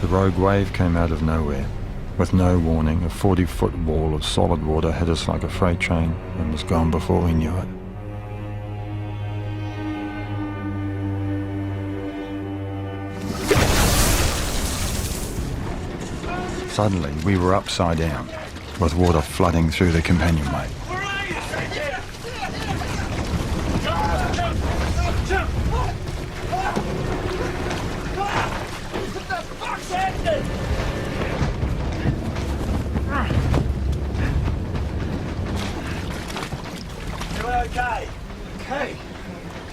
The rogue wave came out of nowhere. With no warning, a 40-foot wall of solid water hit us like a freight train and was gone before we knew it. Suddenly, we were upside down, with water flooding through the companionway. Okay. Okay.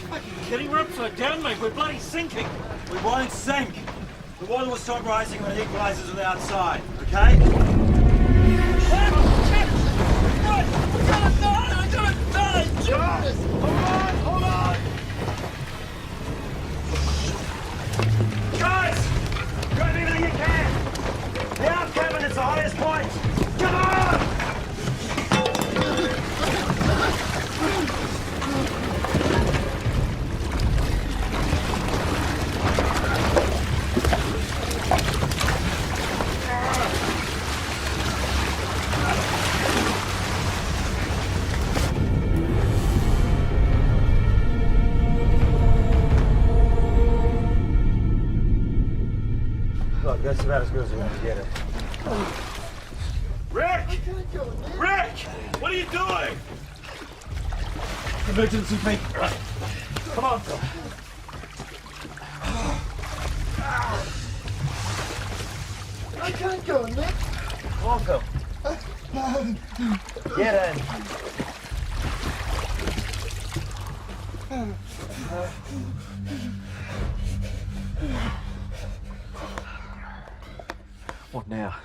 Fucking kidding, we're upside down, mate. We're bloody sinking. We won't sink. The water will stop rising when it equalizes with the outside, okay? Hold on! Guys! Grab everything you can! The out cabin is the highest point! Come on! Look, that's about as good as we're going to get it. Rick! Rick! What are you doing? Emergency feet. Come on, Phil. I can't go, Nick. Come on, Phil. Get in. What now?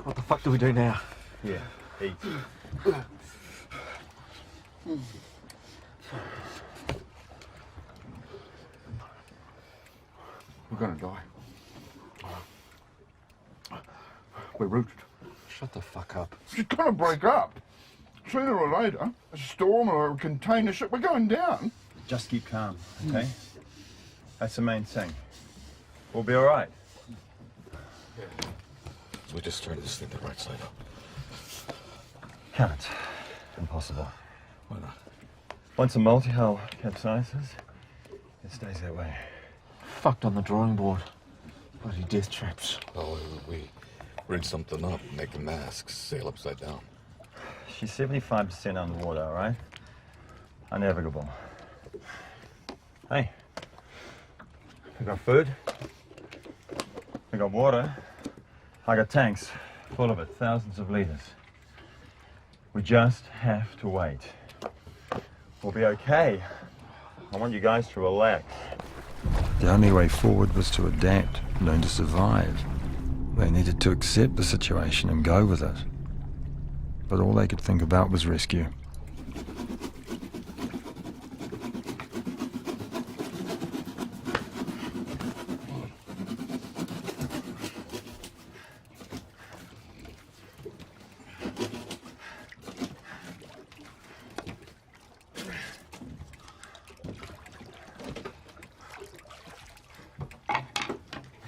What the fuck do we do now? Yeah, eat. We're gonna die. We're rooted. Shut the fuck up. It's gonna break up. Sooner or later, a storm or a container ship, we're going down. Just keep calm, okay? That's the main thing. We'll be all right. We just started this thing the right side up. Can't. Impossible. Why not? Once a multi-hull capsizes, it stays that way. Fucked on the drawing board. Bloody death traps. Oh, we rinse something up, make a mask, sail upside down. She's 75% underwater, all right? Unnavigable. Hey, we got food, we got water, I got tanks full of it, thousands of liters. We just have to wait. We'll be okay. I want you guys to relax. The only way forward was to adapt, learn to survive. They needed to accept the situation and go with it. But all they could think about was rescue.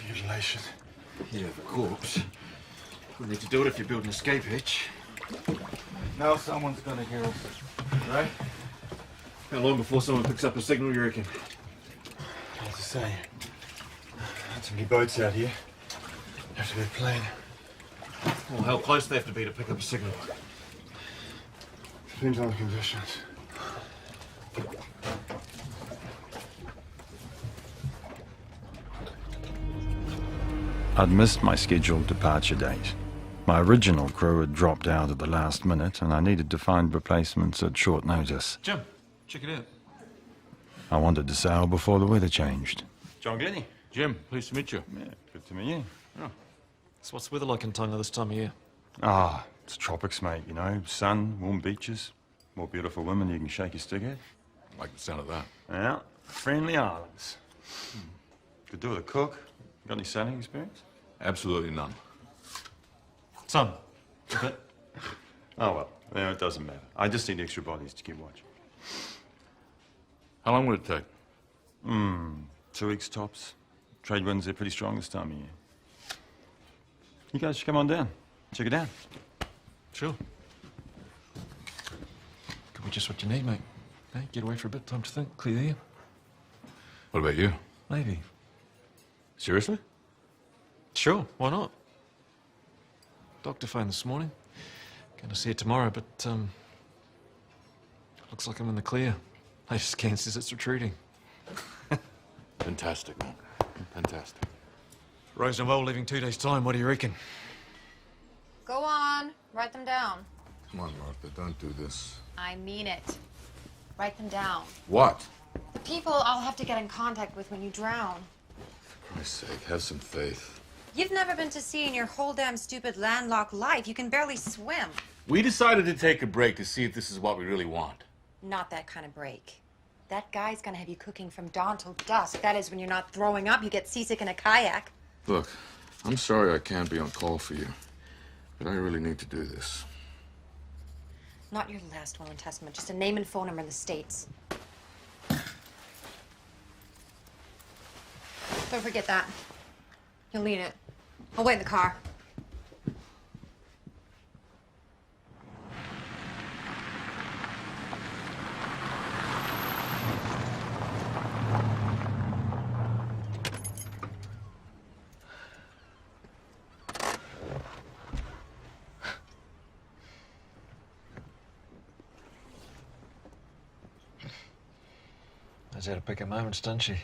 Mutilation. Yeah, the corpse. We need to do it if you build an escape hatch. Now someone's gonna hear us, right? How long before someone picks up a signal, you reckon? As I say, not too many boats out here. Have to be a plane. Well, how close they have to be to pick up a signal? Depends on the conditions. I'd missed my scheduled departure date. My original crew had dropped out at the last minute, and I needed to find replacements at short notice. Jim, check it out. I wanted to sail before the weather changed. John Glennie. Jim, pleased to meet you. Yeah, good to meet you. So what's the weather like in Tonga this time of year? Ah, it's tropics, mate, you know. Sun, warm beaches, more beautiful women you can shake your stick at. Like the sound of that. Yeah, friendly islands. Could do with a cook. Got any sailing experience? Absolutely none. Son, a bit. Oh, well, yeah, it doesn't matter. I just need extra bodies to keep watch. How long would it take? 2 weeks tops. Trade winds are pretty strong this time of year. You guys should come on down. Check it out. Sure. Could be just what you need, mate. Hey, get away for a bit, time to think, clear the air. What about you? Maybe. Seriously? Sure, why not? Doctor phoned this morning. Gonna see it tomorrow, but, looks like I'm in the clear. Latest scan says it's retreating. Fantastic, man. Fantastic. Rose and Well leaving 2 days' time, what do you reckon? Go on, write them down. Come on, Martha, don't do this. I mean it. Write them down. What? The people I'll have to get in contact with when you drown. For Christ's sake, have some faith. You've never been to sea in your whole damn stupid landlocked life. You can barely swim. We decided to take a break to see if this is what we really want. Not that kind of break. That guy's gonna have you cooking from dawn till dusk. That is when you're not throwing up, you get seasick in a kayak. Look, I'm sorry I can't be on call for you, but I really need to do this. Not your last will and testament, just a name and phone number in the States. Don't forget that. You'll need it. I'll wait in the car. Knows how to pick her moments, doesn't she?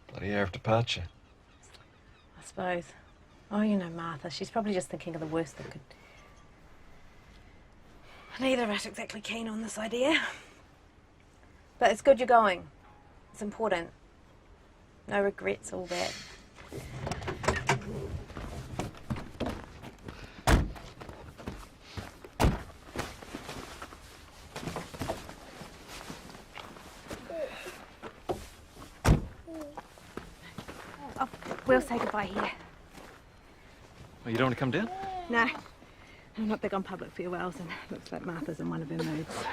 Bloody air of departure. I suppose. Oh, you know Martha. She's probably just thinking of the worst that could... Neither of us exactly keen on this idea. But it's good you're going. It's important. No regrets, all that. Oh, we'll say goodbye here. Oh, you don't want to come down? No, I'm not big on public farewells, and it looks like Martha's in one of her moods, so...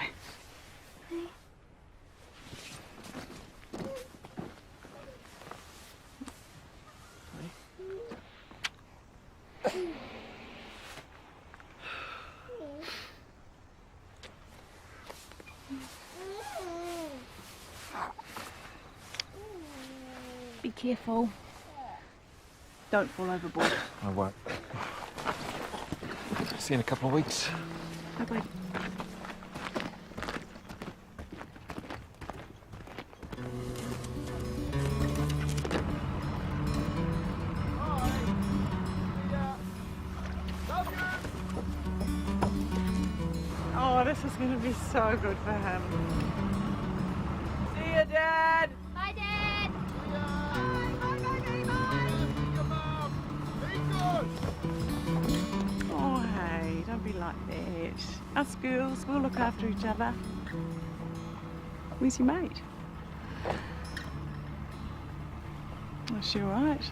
Careful. Don't fall overboard. I won't. See you in a couple of weeks. Bye-bye. Oh, this is going to be so good for him. See you, Dad! Bye, Dad! Oh, hey, don't be like that. Us girls, we'll look after each other. Where's your mate? Oh, she all right?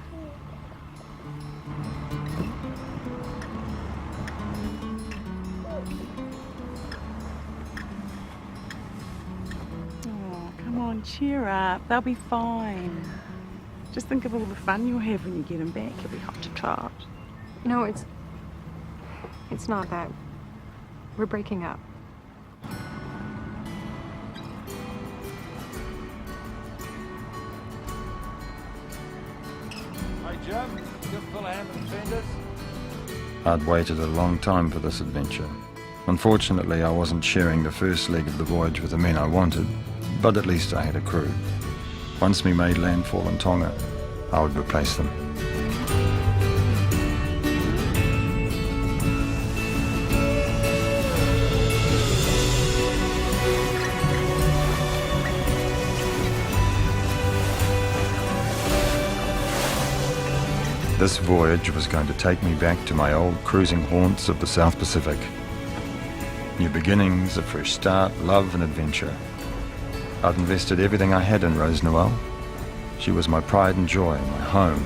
Oh, come on, cheer up. They'll be fine. Just think of all the fun you'll have when you get them back. You'll be hot to trot. No, it's not that. We're breaking up. Hey, Jim, you full of ham and tenders? I'd waited a long time for this adventure. Unfortunately, I wasn't sharing the first leg of the voyage with the men I wanted, but at least I had a crew. Once we made landfall in Tonga, I would replace them. This voyage was going to take me back to my old cruising haunts of the South Pacific. New beginnings, a fresh start, love and adventure. I'd invested everything I had in Rose Noel. She was my pride and joy, my home,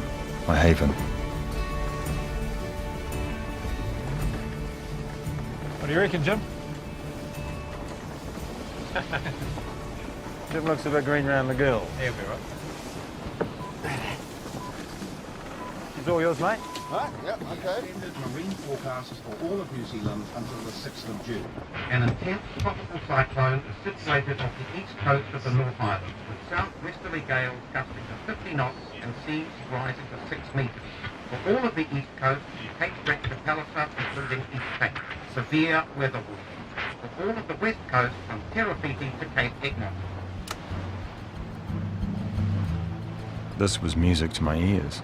my haven. What do you reckon, Jim? Jim looks a bit green round the girl. He'll be right. It's all yours, mate. Right, yeah, okay. Extended marine forecasts for all of New Zealand until the 6th of June. An intense tropical cyclone is situated off the east coast of the North Island, with southwesterly gales gusting to 50 knots and seas rising to 6 metres. For all of the east coast, Cape Breton to Palliser, including East Cape, severe weather warning. For all of the west coast, from Terrafiti to Cape Egmont. This was music to my ears.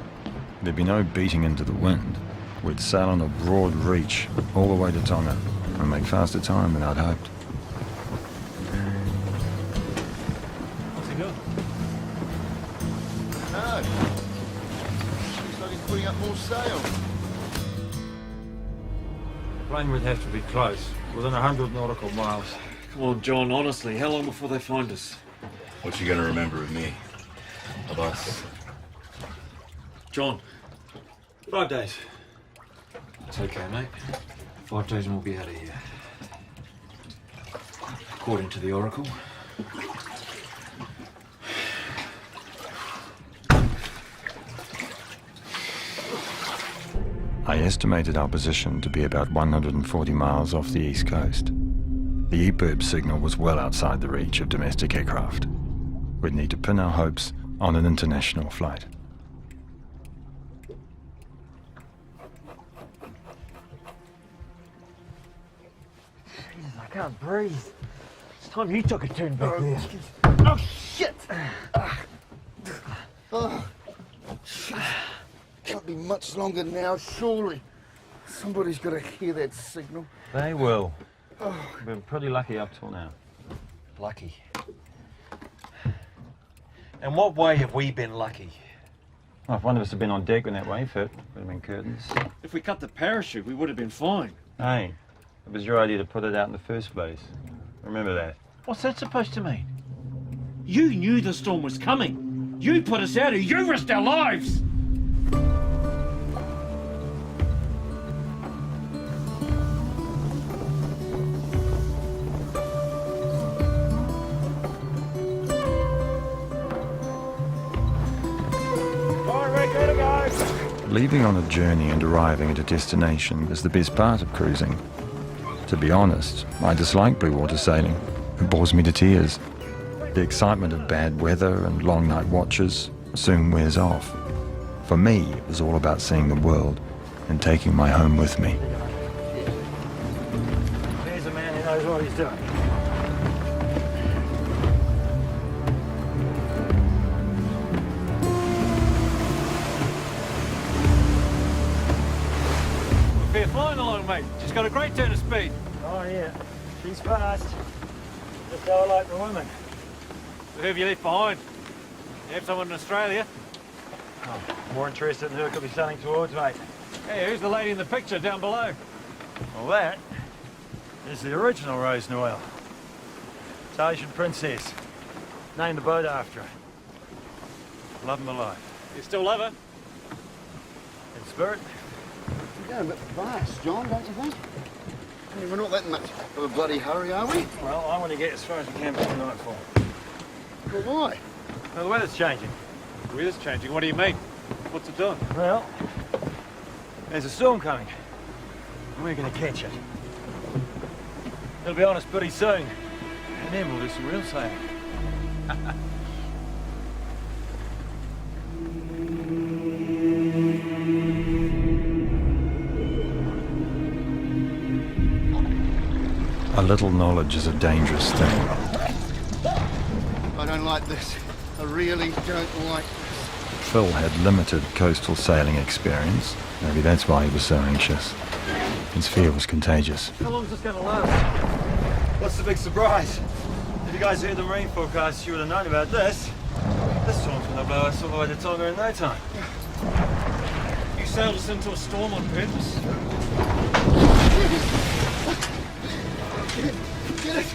There'd be no beating into the wind. We'd sail on a broad reach all the way to Tonga and make faster time than I'd hoped. What's he doing? No. Looks like he's putting up more sail. The plane would have to be close, within 100 nautical miles. Come on, John, honestly, how long before they find us? What you gonna remember of me? Of us? John. 5 days. It's okay, mate. 5 days and we'll be out of here. According to the Oracle. I estimated our position to be about 140 miles off the east coast. The EPIRB signal was well outside the reach of domestic aircraft. We'd need to pin our hopes on an international flight. Jesus, I can't breathe. It's time you took a turn back there. Oh, shit! Oh, shit. Can't be much longer now, surely. Somebody's got to hear that signal. They will. We've been pretty lucky up till now. Lucky. In what way have we been lucky? Well, if one of us had been on deck when that wave hit, would have been curtains. If we cut the parachute, we would have been fine. Hey, it was your idea to put it out in the first place. Remember that. What's that supposed to mean? You knew the storm was coming. You put us out here. You risked our lives. Leaving on a journey and arriving at a destination is the best part of cruising. To be honest, I dislike blue water sailing. It bores me to tears. The excitement of bad weather and long night watches, soon wears off. For me, it was all about seeing the world and taking my home with me. There's a man who knows what he's doing. Fair flying along, mate. Just got a great turn of speed. Oh, yeah. She's fast. Just how I like the women. Who have you left behind? You have someone in Australia? Oh, more interested in who it could be sailing towards, mate. Hey, who's the lady in the picture down below? Well, that is the original Rose Noel. It's Asian princess. Named the boat after her. Love him alive. You still love her? In spirit. We're going a bit fast, John, don't you think? I mean, we're not that much of a bloody hurry, are we? Well, I want to get as far as we can before nightfall. Well, why? Well, the weather's changing. The weather's changing. What do you mean? What's it doing? Well, there's a storm coming. And we're going to catch it. It'll be on us pretty soon. And then we'll do some real sailing. A little knowledge is a dangerous thing. I don't like this. I really don't like this. Phil had limited coastal sailing experience. Maybe that's why he was so anxious. His fear was contagious. How long is this going to last? What's the big surprise? If you guys heard the marine forecast, you would have known about this. This storm's going to blow us all the way to Tonga in no time. You sailed us into a storm on purpose? Get it!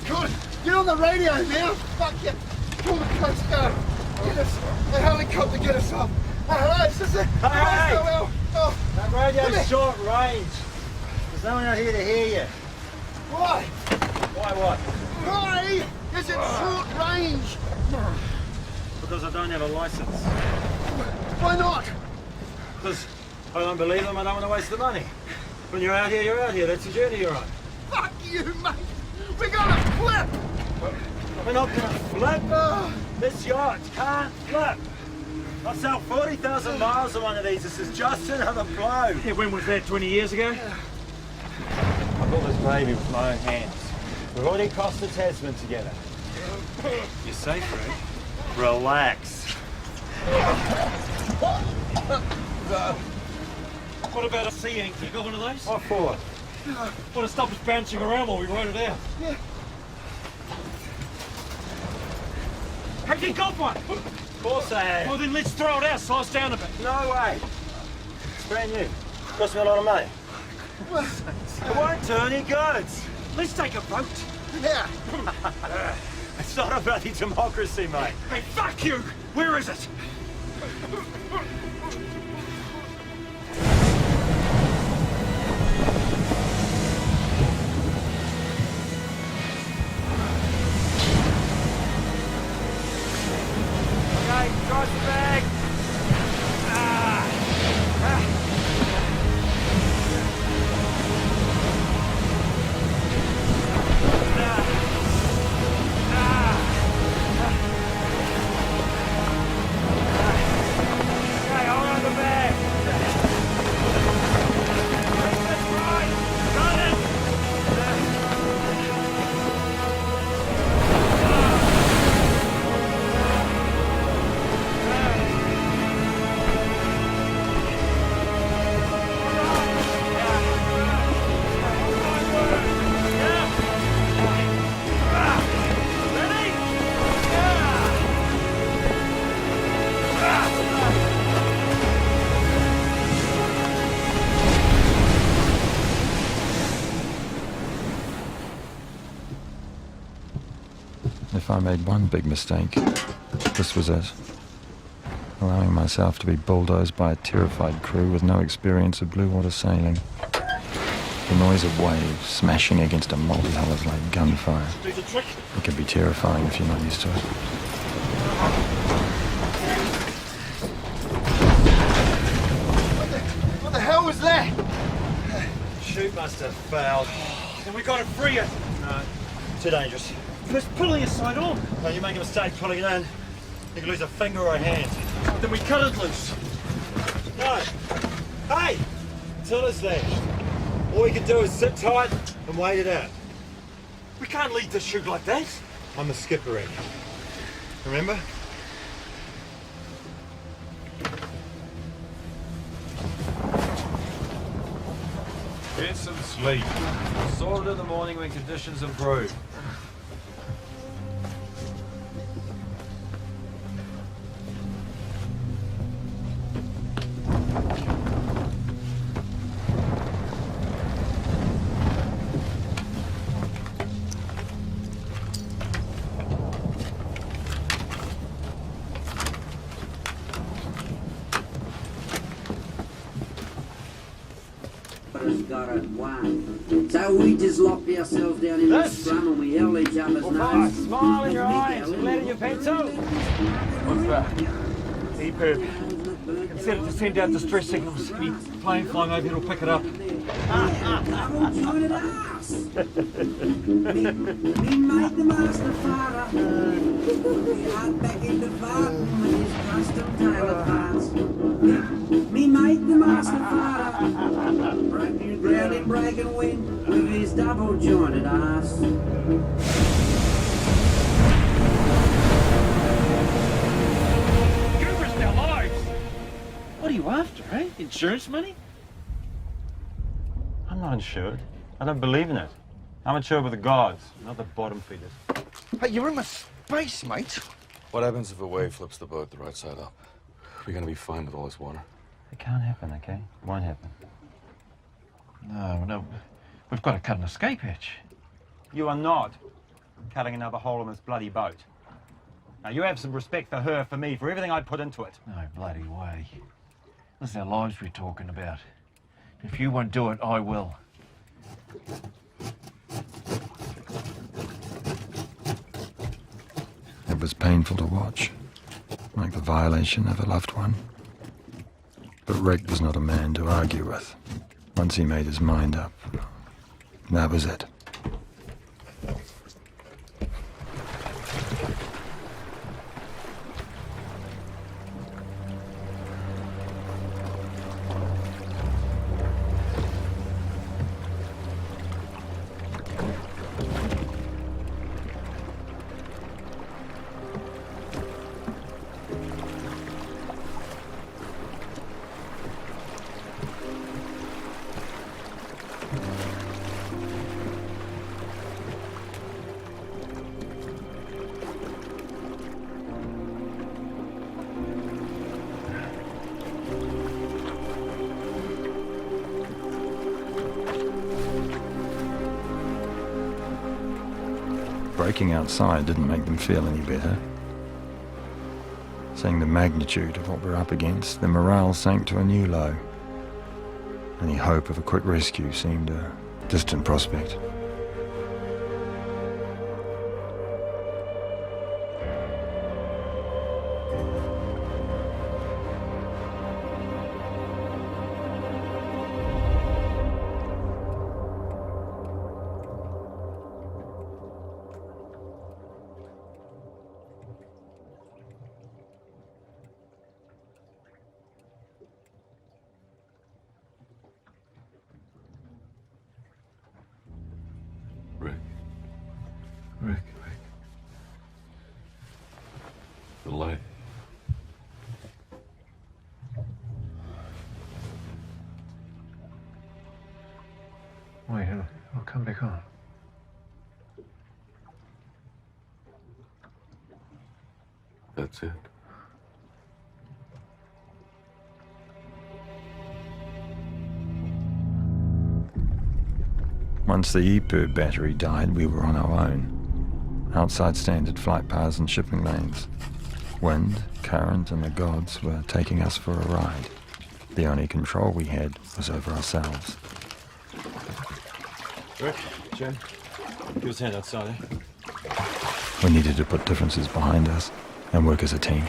Good! Get on the radio now! Fuck you! Call the Coast Guard! Get us! The helicopter, get us off! Hello, this is it! Hey! Oh, That radio's short range. There's no one out here to hear you. why? Why what? Why is it short range? Because I don't have a license. Why not? Because I don't believe them, I don't want to waste the money. When you're out here, you're out here. That's the journey you're on. Fuck you, mate! We're gonna flip! We're not gonna flip. This yacht can't flip. I've sailed 40,000 miles on one of these. This is just another blow. Yeah, when was that, 20 years ago? I built this baby with my own hands. We've already crossed the Tasman together. You're safe, Ray. Relax. What about a sea anchor? You got one of those? What for? Want to stop us bouncing around while we rode it out? Yeah. Have you got one? Of course I have. Well, then let's throw it out, slow us down a bit. No way. It's brand new. Cost me a lot of money. It won't do any good. Let's take a boat. Yeah. It's not a bloody democracy, mate. Hey, fuck you! Where is it? Okay, drop the bag. Okay, hold on the bag. That's right. Got it. If I made one big mistake, this was it. Allowing myself to be bulldozed by a terrified crew with no experience of blue water sailing. The noise of waves smashing against a multi-hull is like gunfire. Do the trick. It can be terrifying if you're not used to it. What the hell was that? Chute must have failed. Then we got to free it. No, too dangerous. It's pulling us side on. No, you make a mistake pulling it in. You can lose a finger or a hand. Then we cut it loose. No. Hey! Till it's lashed. All we can do is sit tight and wait it out. We can't leave this shoot like that. I'm the skipper, Rick. Remember? Get some sleep. Sort it in the morning when conditions improve. Got it. Wow. So we just locked ourselves down in the scrum and we held each other's nose. Smile in your eyes, lead in your pencil. What's that? EPIRB. Instead of to send out distress signals, any plane flying over here will pick it up. Come on, join it us. Me made the master father. Me hard back into farting with his custom tailored parts. Me made the master father. Break new ground in breaking wind with his double jointed ass. You risked our lives. What are you after, eh? Insurance money? I'm not insured. I don't believe in it. I'm insured with the gods, not the bottom feeders. Hey, you're in my space, mate. What happens if a wave flips the boat the right side up? We're gonna be fine with all this water. It can't happen, okay? It won't happen. No. We've got to cut an escape hatch. You are not cutting another hole in this bloody boat. Now, you have some respect for her, for me, for everything I put into it. No bloody way. This is our lives we're talking about. If you won't do it, I will. It was painful to watch, like the violation of a loved one. But Rick was not a man to argue with. Once he made his mind up, that was it. Breaking outside didn't make them feel any better. Seeing the magnitude of what we're up against, their morale sank to a new low. Any hope of a quick rescue seemed a distant prospect. Rick. The light. Wait, I'll come back on. That's it. Once the EPIRB battery died, we were on our own. Outside standard flight paths and shipping lanes. Wind, current, and the gods were taking us for a ride. The only control we had was over ourselves. Rick, Jim, give us a hand outside, eh? We needed to put differences behind us and work as a team.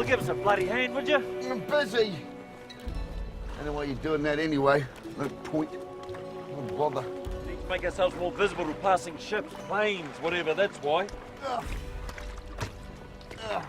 give us a bloody hand, would you? I'm busy. I don't know why you're doing that anyway. No point. No bother. Need to make ourselves more visible to passing ships, planes, whatever, that's why. Ugh. Ugh.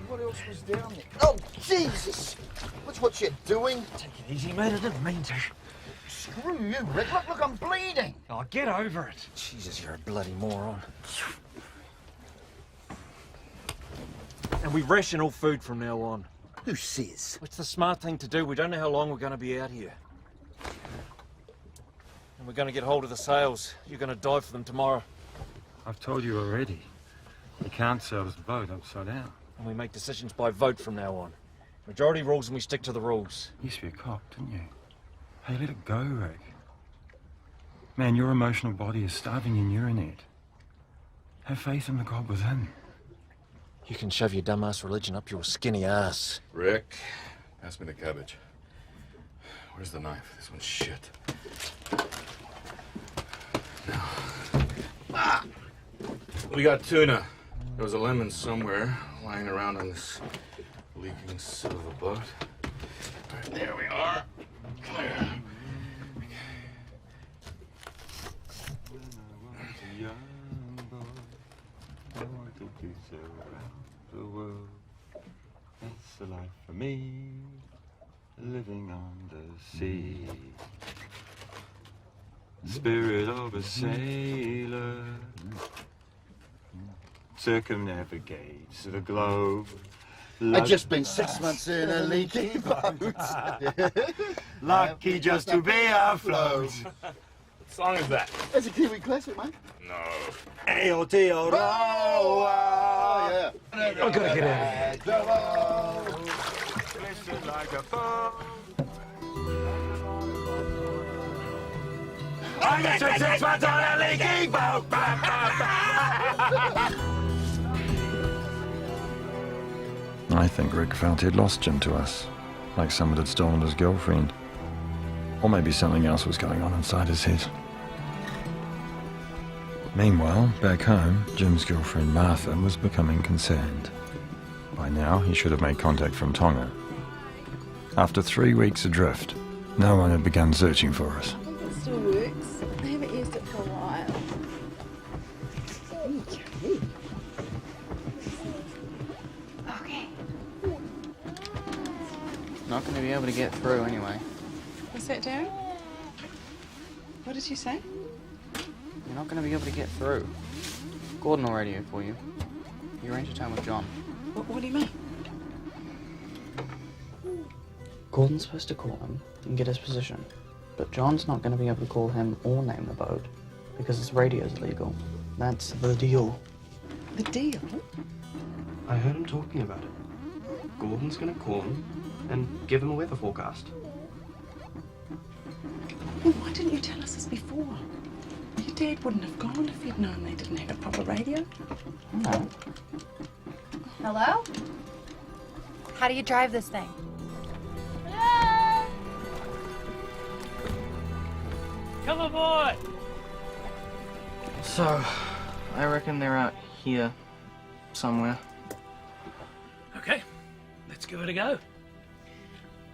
What else was down there? Oh, Jesus! What's what you're doing? Take it easy, mate, I didn't mean to. Screw you, Rick. Look, I'm bleeding. Oh, get over it. Jesus, you're a bloody moron. And we ration all food from now on. Who says? It's the smart thing to do. We don't know how long we're going to be out here. And we're going to get hold of the sails. You're going to dive for them tomorrow. I've told you already. You can't sail the boat upside down. And we make decisions by vote from now on. Majority rules and we stick to the rules. You used to be a cop, didn't you? Hey, let it go, Rick. Man, your emotional body is starving in urinate. Have faith in the God within. You can shove your dumbass religion up your skinny ass. Rick, pass me the cabbage. Where's the knife? This one's shit. Now. Ah! We got tuna. There was a lemon somewhere lying around on this leaking silver boat. Right, there we are. Clear. That's the life for me, living on the sea. Spirit of a sailor circumnavigates the globe. I've just been 6 months in a leaky boat. Lucky just to be afloat. What song is that? That's a Kiwi classic, mate. No. Aotearoa. Oh, yeah. I've got to get out of here. Listen like a phone. I get 6 months on a leaking boat. I think Rick felt he'd lost Jim to us, like someone had stolen his girlfriend. Or maybe something else was going on inside his head. Meanwhile, back home, Jim's girlfriend Martha was becoming concerned. By now, he should have made contact from Tonga. After 3 weeks adrift, no one had begun searching for us. I think it still works. I haven't used it for a while. Okay. Not going to be able to get through anyway. What's that, Darren? What did you say? You're not going to be able to get through. Gordon will radio for you. You arrange a time with John. What do you mean? Gordon's supposed to call him and get his position, but John's not going to be able to call him or name the boat because his radio's illegal. That's the deal. The deal? I heard him talking about it. Gordon's going to call him and give him a weather forecast. Well, why didn't you tell us this before? Your dad wouldn't have gone if he'd known they didn't have a proper radio. No. Hello? How do you drive this thing? Come aboard! So, I reckon they're out here somewhere. Okay, let's give it a go.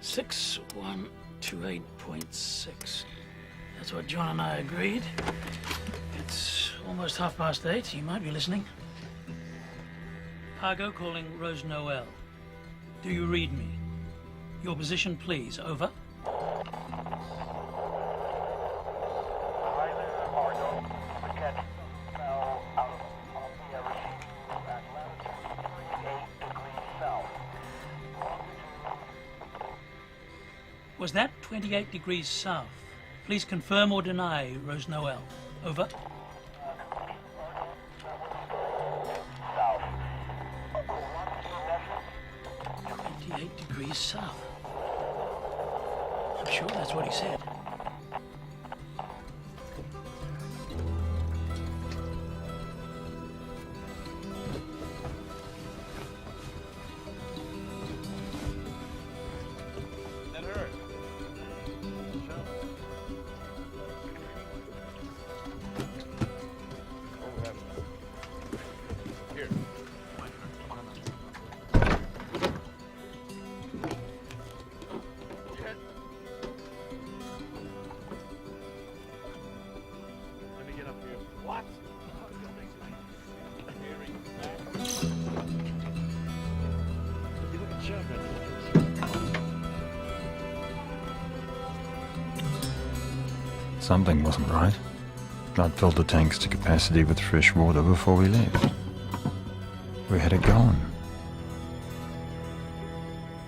6128.6. That's what John and I agreed. It's almost 8:30. You might be listening. Cargo calling Rose Noel. Do you read me? Your position, please. Over. Was that 28 degrees south? Please confirm or deny, Rose Noel. Over. Degrees south. I'm sure that's what he said. What? Something wasn't right. I'd filled the tanks to capacity with fresh water before we left. Where had it gone?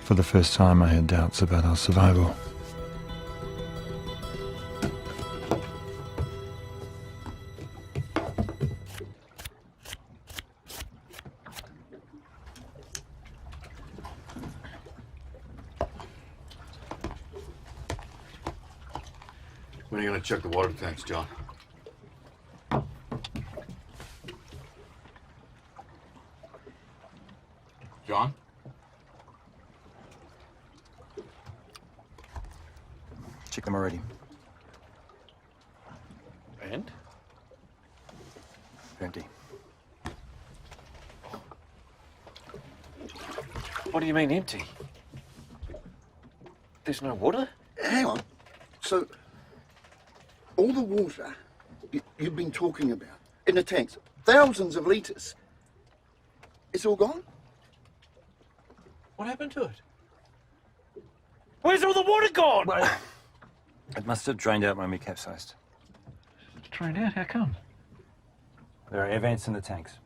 For the first time, I had doubts about our survival. When are you going to check the water tanks, John? John? Check them already. And? Empty. What do you mean empty? There's no water? Hang on. So, all the water you've been talking about in the tanks, thousands of litres, it's all gone? What happened to it? Where's all the water gone? It must have drained out when we capsized. Drained out? How come? There are air vents in the tanks.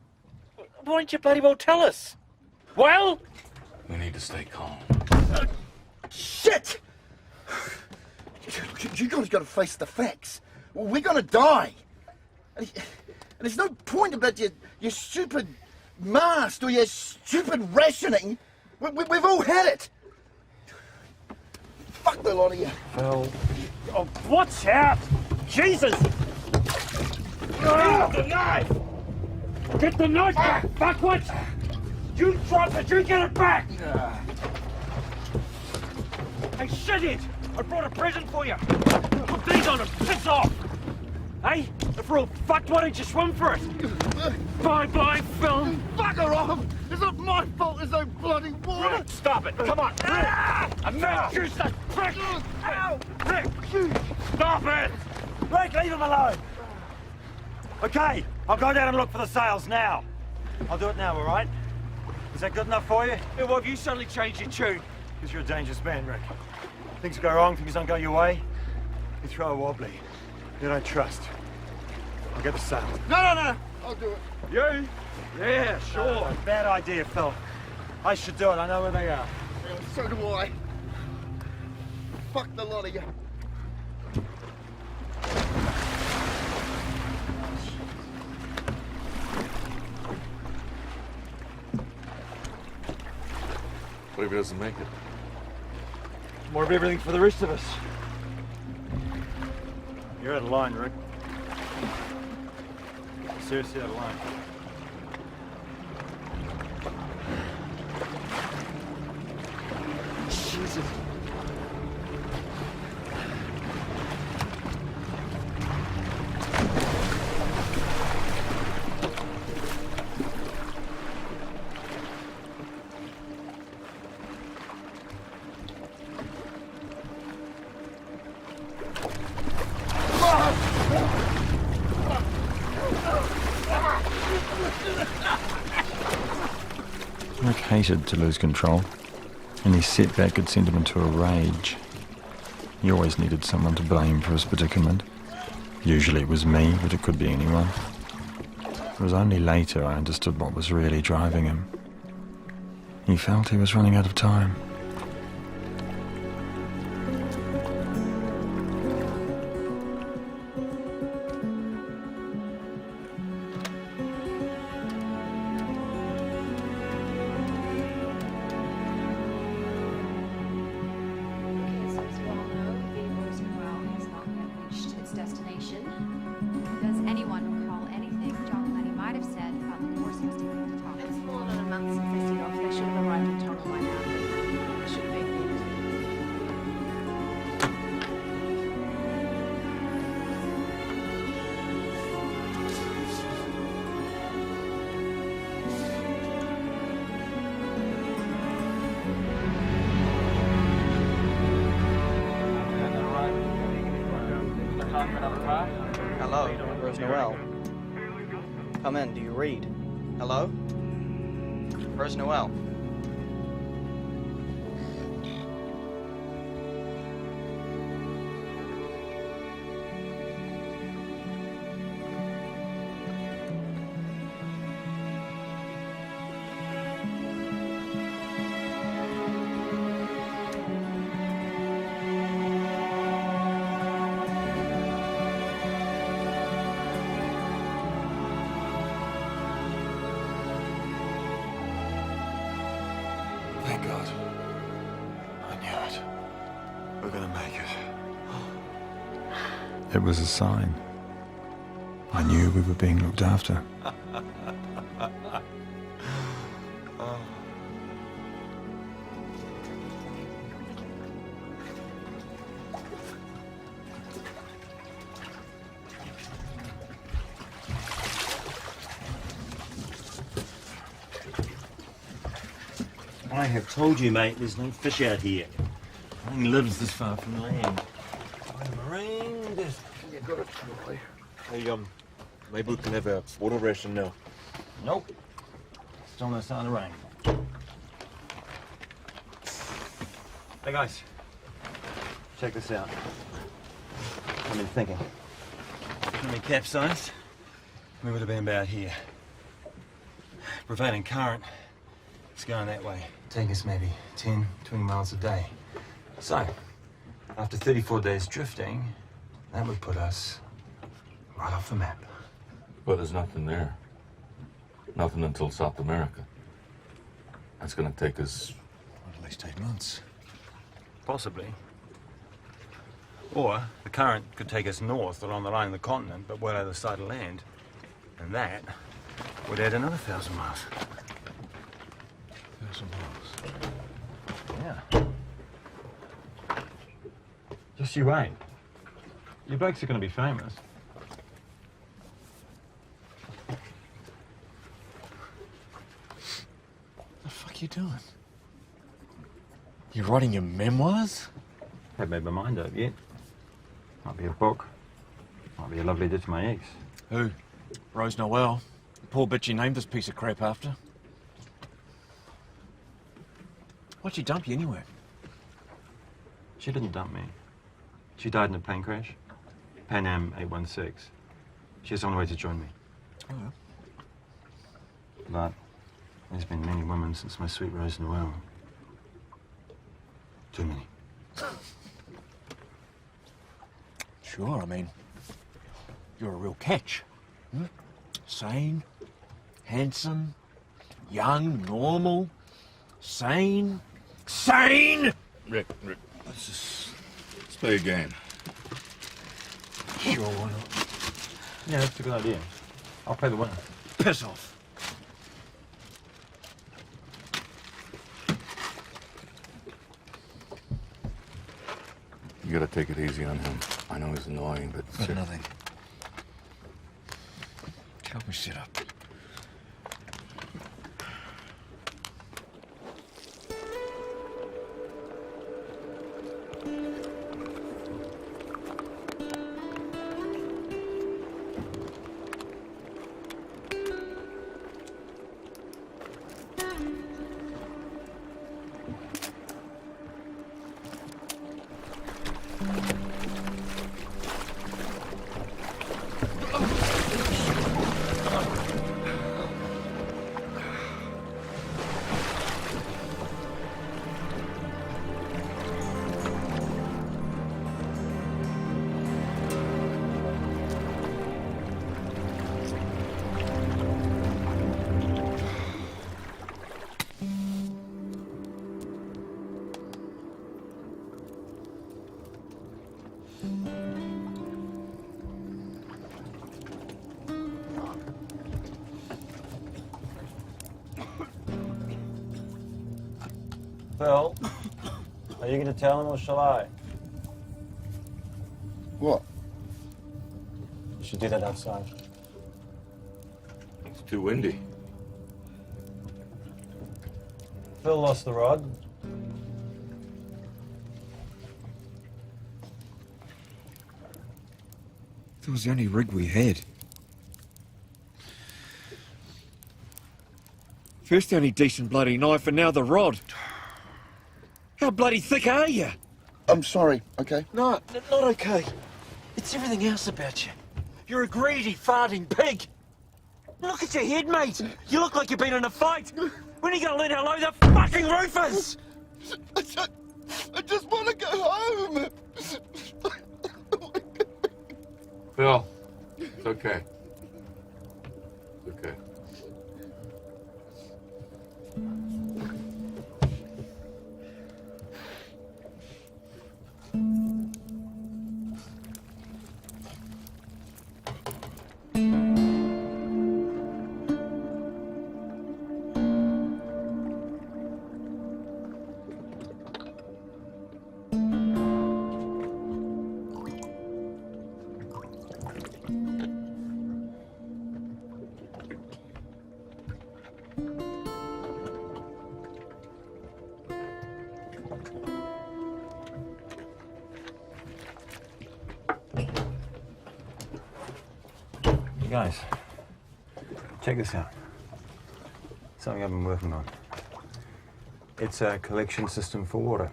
Why don't you bloody well tell us? Well? We need to stay calm. Shit! You guys got to face the facts. We're going to die. And there's no point about your stupid mast or your stupid rationing. We've all had it. Fuck the lot of you. Phil. Oh, watch out! Jesus! Get the knife! Get the knife back, fuckwit! You dropped it, you get it back! Hey, shit it! I brought a present for you! Put these on and piss off! Hey, if we're all fucked, why don't you swim for it? Bye-bye, Phil! Fuck her off! It's not my fault there's no bloody water! Rick, stop it! Come on! Enough! You said prick! Ow! Rick! Stop it! Rick, leave him alone! Okay, I'll go down and look for the sails now. I'll do it now, all right? Is that good enough for you? Yeah, well, have you suddenly changed your tune? Because you're a dangerous man, Rick. Things go wrong, things don't go your way. You throw a wobbly. You don't trust. I'll get the sail. No. I'll do it. You? Yeah, sure. Bad idea, Phil. I should do it. I know where they are. Yeah, so do I. Fuck the lot of you. What if he doesn't make it? More of everything for the rest of us. You're out of line, Rick. Seriously out of line. Jesus. Rick hated to lose control. Any setback could send him into a rage. He always needed someone to blame for his predicament. Usually it was me, but it could be anyone. It was only later I understood what was really driving him. He felt he was running out of time. Hello, where's Noel? Come in, do you read? Hello? Rose Noel. Thank God. I knew it. We're gonna make it. It was a sign. I knew we were being looked after. I have told you, mate, there's no fish out here. Nothing lives this far from land. I'm a marine. You got it, Charlie. Hey, maybe we can have a water ration now. Nope. Still no sign of rain. Hey, guys. Check this out. I've been thinking. When we capsized, we would have been about here. Prevailing current is going that way. Take us maybe 10, 20 miles a day. So, after 34 days drifting, that would put us right off the map. But there's nothing there. Nothing until South America. That's gonna take us at least 8 months. Possibly. Or the current could take us north along the line of the continent, but well other side of land. And that would add another 1,000 miles. 1,000 miles. Yeah. Just you wait. You blokes are going to be famous. What the fuck are you doing? You writing your memoirs? Haven't made my mind up yet. Might be a book. Might be a love letter to my ex. Who? Rose Noel. The poor bitch you named this piece of crap after. Why'd she dump you anyway? She didn't dump me. She died in a plane crash. Pan Am 816. She's on her way to join me. Oh, yeah. But there's been many women since my sweet Rose Noel. Too many. Sure, I mean, you're a real catch. Hmm? Sane, handsome, young, normal, sane. Rick, let's play a game. Sure, why not? Yeah, that's a good idea. I'll play the winner. Piss off. You gotta take it easy on him. I know he's annoying, but... Got nothing. Help me sit up. Phil, are you going to tell him or shall I? What? You should do that outside. It's too windy. Phil lost the rod. That was the only rig we had. First the only decent bloody knife and now the rod. How bloody thick are you? I'm sorry, okay? No, not okay. It's everything else about you. You're a greedy, farting pig. Look at your head, mate. You look like you've been in a fight. When are you going to learn how low the fucking roof is? I just want to go home. Phil, it's okay. It's okay. You guys, check this out. Something I've been working on. It's a collection system for water.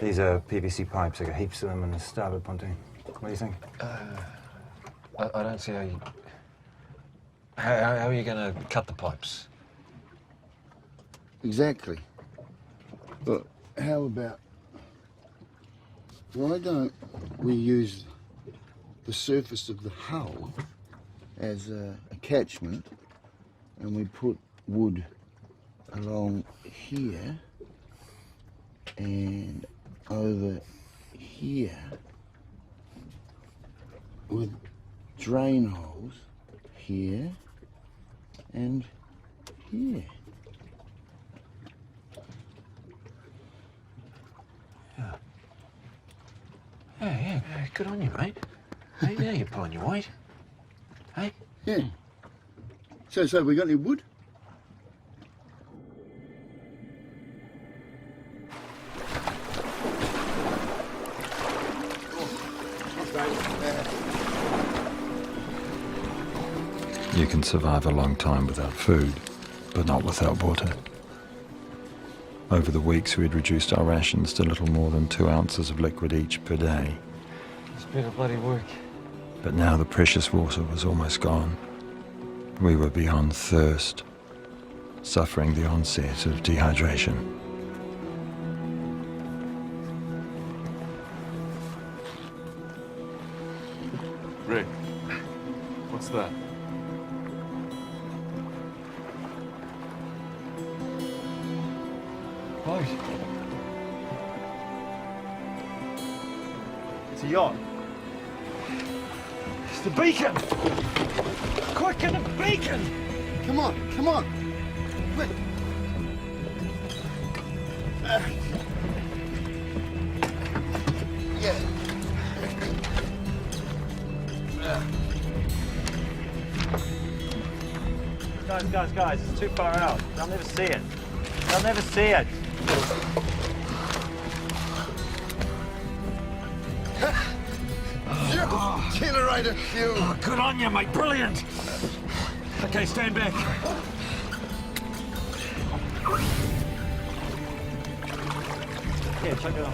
These are PVC pipes. I got heaps of them in the starboard pontoon. What do you think? I don't see how you... How are you going to cut the pipes? Exactly. But how about... why don't we use the surface of the hull as a catchment, and we put wood along here and over here with drain holes here and here. Yeah, good on you, mate. Hey, now you're pulling your weight. Hey? Yeah. So we got any wood? You can survive a long time without food, but not without water. Over the weeks, we had reduced our rations to little more than 2 ounces of liquid each per day. It's better bloody work. But now the precious water was almost gone. We were beyond thirst, suffering the onset of dehydration. Rick, what's that? Boat. It's a yacht. It's the beacon! Quicker, the beacon! Come on, come on! Quick! Yeah. Guys, it's too far out. They'll never see it. They'll never see it. Generator fuel! Oh, good on you, mate. Brilliant. Okay, stand back. Yeah, chuck it on.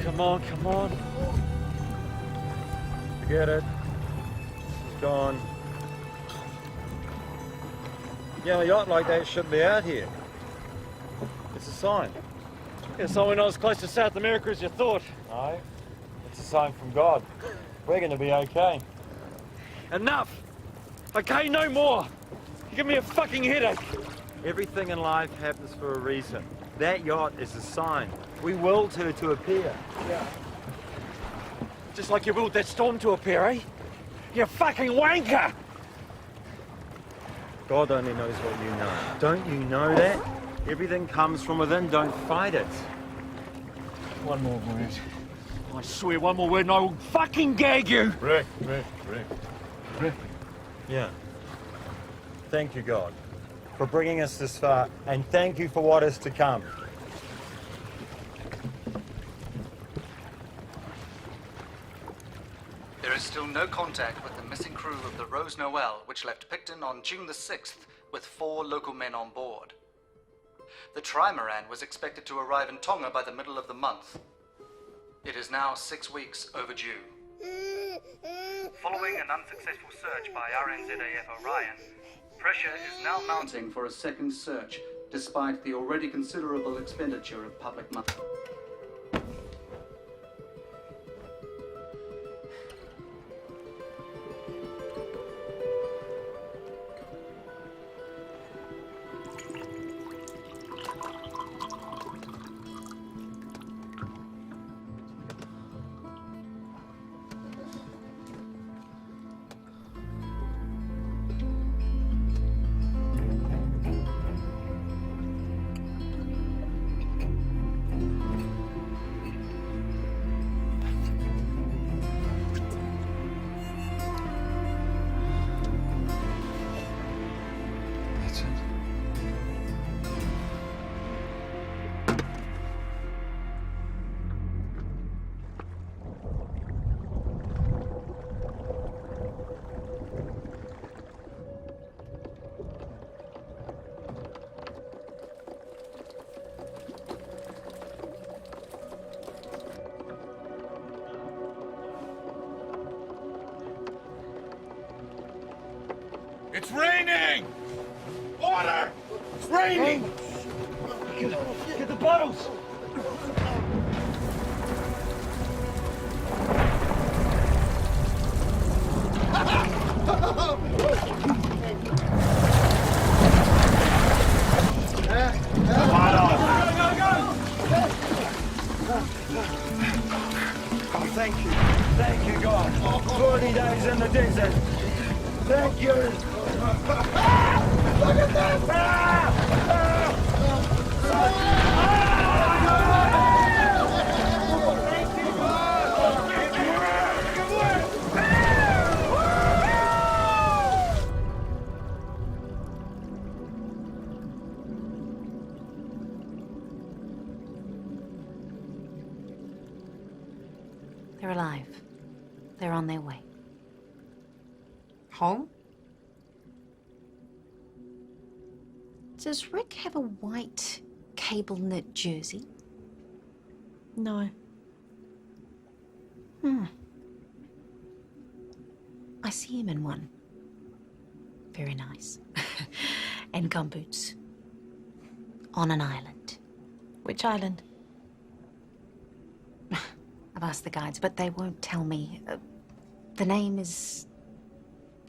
Come on. Forget it. It's gone. Yeah, a yacht like that shouldn't be out here. It's a sign. Yeah, so we're not as close to South America as you thought. No, it's a sign from God. We're going to be okay. Enough! Okay, no more! You give me a fucking headache! Everything in life happens for a reason. That yacht is a sign. We willed her to appear. Yeah. Just like you willed that storm to appear, eh? You fucking wanker! God only knows what you know. Don't you know that? Everything comes from within, don't fight it. One more word. I swear, one more word and I will fucking gag you! Rick. Yeah. Thank you, God, for bringing us this far, and thank you for what is to come. There is still no contact with the missing crew of the Rose Noel, which left Picton on June the 6th with 4 local men on board. The trimaran was expected to arrive in Tonga by the middle of the month. It is now 6 weeks overdue. Following an unsuccessful search by RNZAF Orion, pressure is now Mounting for a second search, despite the already considerable expenditure of public money. That's it. It's raining! Water! It's raining! Get the bottles! Oh, thank you. Thank you, God. 40 days in the desert. Thank you. Look at this! They're alive. They're on their way. Home? Does Rick have a white cable knit jersey? No. I see him in one. Very nice. And gumboots. On an island. Which island? I've asked the guides, but they won't tell me. The name is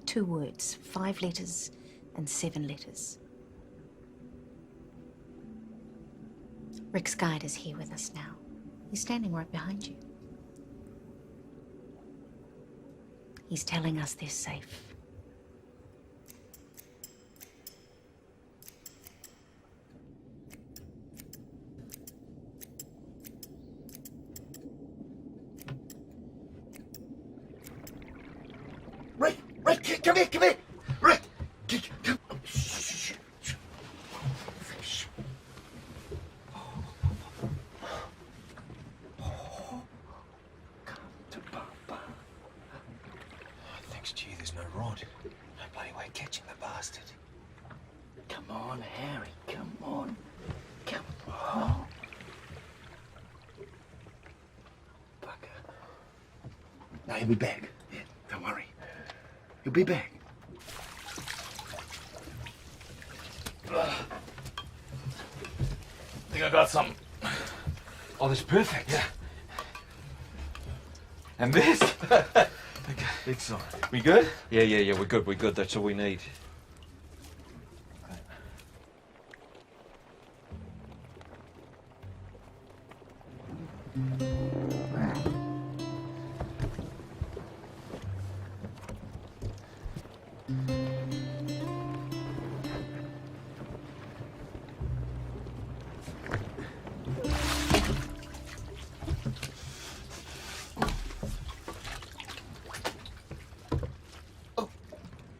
2 words, 5 letters and 7 letters. Rick's guide is here with us now. He's standing right behind you. He's telling us they're safe. Rick, come here! Rick! Come. Shh. Thanks to you, there's no rod. No bloody way of catching the bastard. Come on, Harry, come on. Come on. Bugger. No, he'll be back. Yeah, don't worry. He'll be back. Think I got something. Oh, that's perfect. Yeah. And this? Okay, big sign. We good? Yeah, we're good. That's all we need.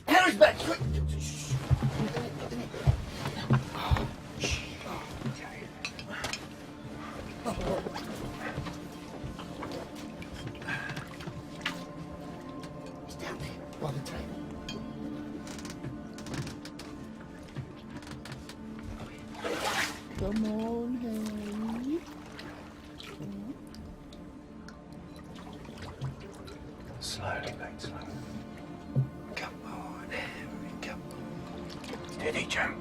Harry's back! Quick. the table. Come on, Harry. Slowly, mate, slowly. Come on, Harry, come on. Steady, Joe.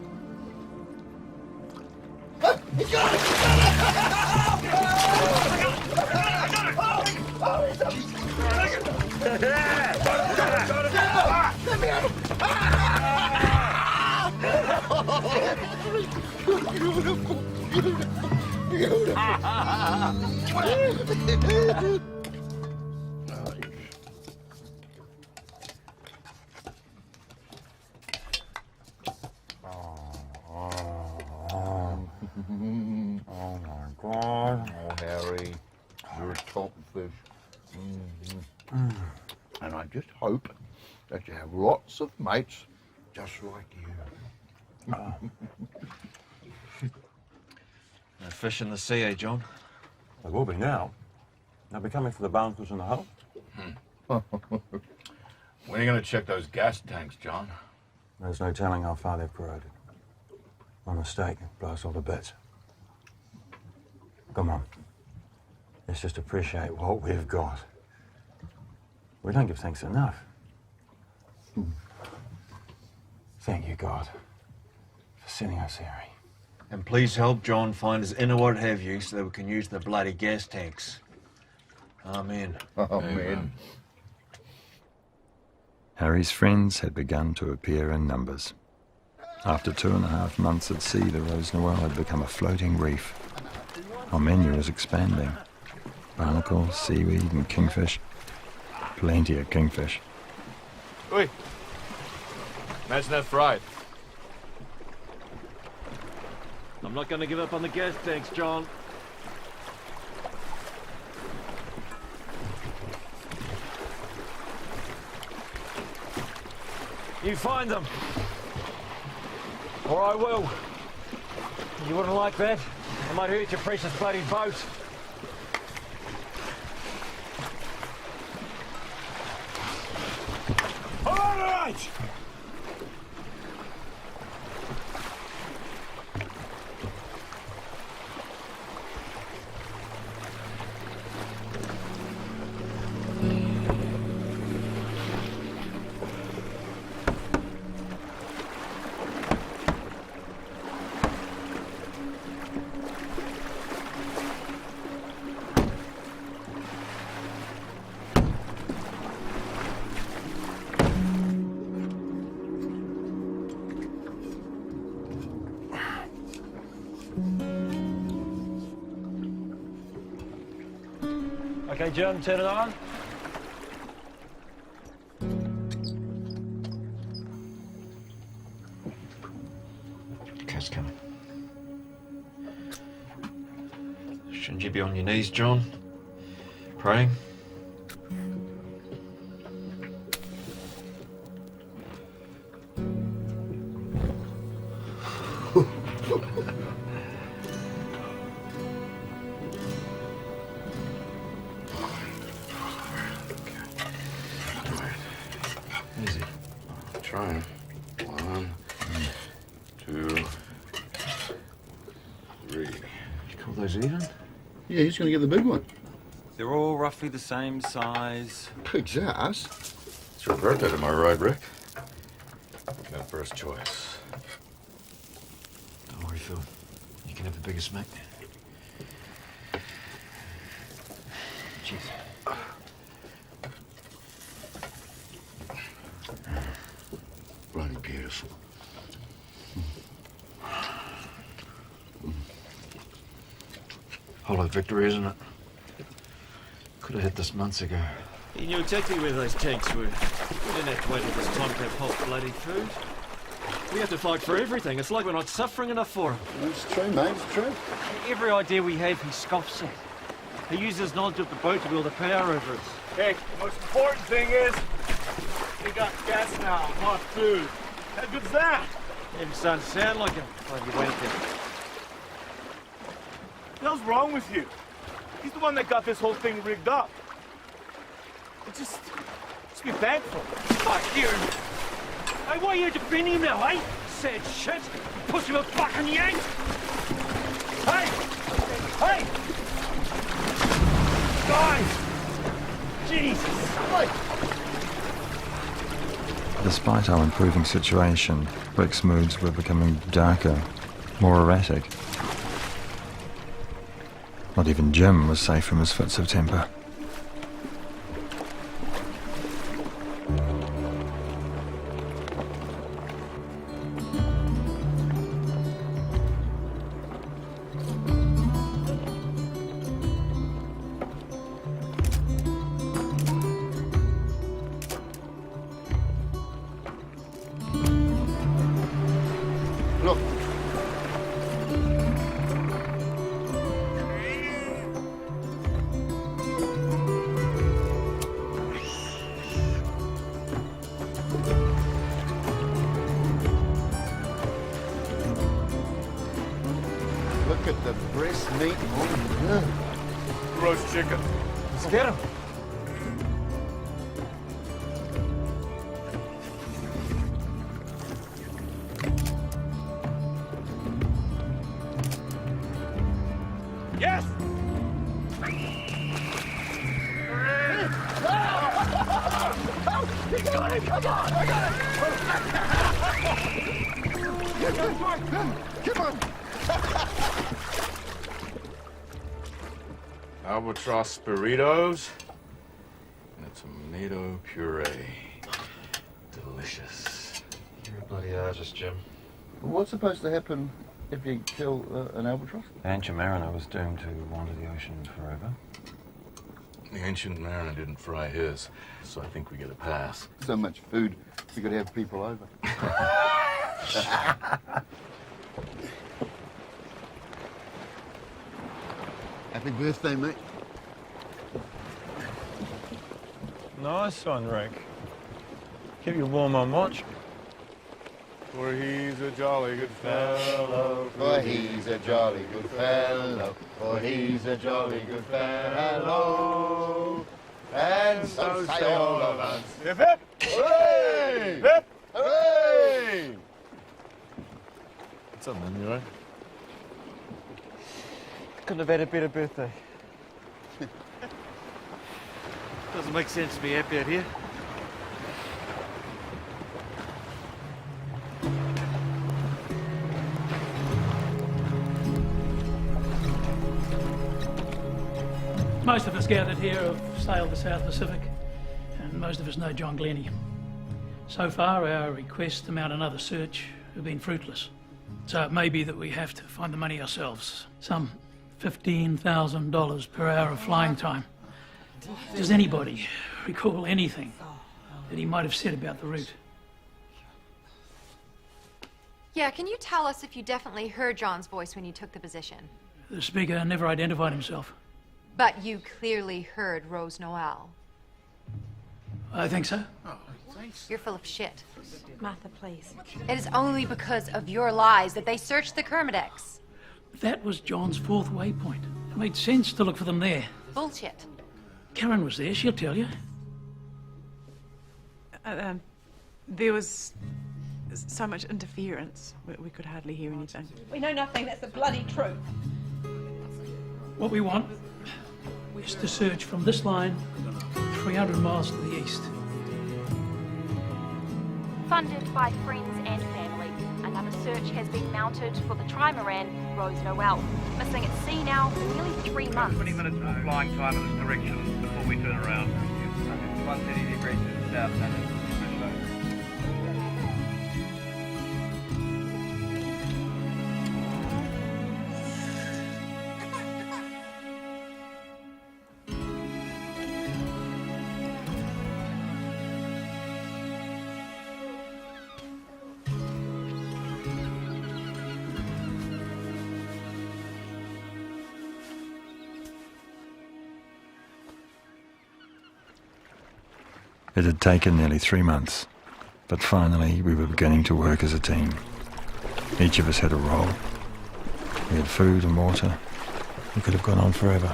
He's got it! Oh my God. Oh, Harry, you're a top fish. And I just hope that you have lots of mates just like you. No fish in the sea, eh, John? There will be now. They'll be coming for the barnacles in the hull. When are you going to check those gas tanks, John? There's no telling how far they've corroded. One mistake blows all the bits. Come on. Let's just appreciate what we've got. We don't give thanks enough. Thank you, God, for sending us here. And please help John find his inner what have you so that we can use the bloody gas tanks. Amen. Amen. Harry's friends had begun to appear in numbers. After 2.5 months at sea, the Rose Noel had become a floating reef. Our menu was expanding. Barnacles, seaweed and kingfish. Plenty of kingfish. Oi! Imagine that fried. I'm not going to give up on the gas tanks, John. You find them. Or I will. You wouldn't like that. I might hurt your precious bloody boat. All right! Okay, Jim, turn it on. Cat's coming. Shouldn't you be on your knees, John? Praying? Easy. Trying. 1, 2, 3. You call those even? Yeah, he's going to get the big one. They're all roughly the same size. Pig's ass. It's your birthday tomorrow, right, Rick? No first choice. Don't worry, Phil. You can have the biggest mate. Cheers. Bloody beautiful. Hollow victory, isn't it? Could have hit this months ago. He knew exactly where those tanks were. We didn't have to wait all this time to have hot bloody food. We have to fight for everything. It's like we're not suffering enough for him. It's true, mate, it's true. Every idea we have, he scoffs at. He uses his knowledge of the boat to wield the power over us. Hey, the most important thing is we got gas now, not food. How good's that? Even starting to sound like him. Well, you wait there. What the hell's wrong with you? He's the one that got this whole thing rigged up. Just What's me bad for? Fuck you! Hey, why are you defending him now, eh? Sad shit! Pussy of a fucking yank! Hey! Hey! Guys! Jesus! Wait! Despite our improving situation, Rick's moods were becoming darker, more erratic. Not even Jim was safe from his fits of temper. Look. Look at the breast meat. Roast chicken. Let's get him. Yes! You got it! Come on! I got it! Come on! Albatross burritos and a tomato puree. Delicious. You're a bloody artist, Jim. What's supposed to happen if you kill an albatross? The ancient mariner was doomed to wander the ocean forever. The ancient mariner didn't fry his, so I think we get a pass. So much food, we could have people over. Happy birthday, mate. Nice one, Rick. Keep you warm on watch. For he's a jolly good fellow. For he's a jolly good fellow. For he's a jolly good fellow. And so say all of us. Hip hip! Hooray! Hip! Hooray! What's up, man? You alright? Couldn't have had a better birthday. Doesn't make sense to be happy out here. Most of us gathered here have sailed the South Pacific, and most of us know John Glennie. So far, our requests to mount another search have been fruitless. So it may be that we have to find the money ourselves. Some $15,000 per hour of flying time. Does anybody recall anything that he might have said about the route? Yeah, can you tell us if you definitely heard John's voice when you took the position? The speaker never identified himself. But you clearly heard Rose Noel. I think so. You're full of shit. Martha, please. It is only because of your lies that they searched the Kermadex. That was John's fourth waypoint. It made sense to look for them there. Bullshit. Karen was there, she'll tell you. There was so much interference, we could hardly hear anything. We know nothing, that's the bloody truth. What we want is to search from this line 300 miles to the east. Funded by friends and family, another search has been mounted for the trimaran Rose Noel, missing at sea now for nearly 3 months. 20 minutes of flying time in this direction before we turn around. 130 degrees to the south, and it's It had taken nearly 3 months, but finally we were beginning to work as a team. Each of us had a role. We had food and water. We could have gone on forever.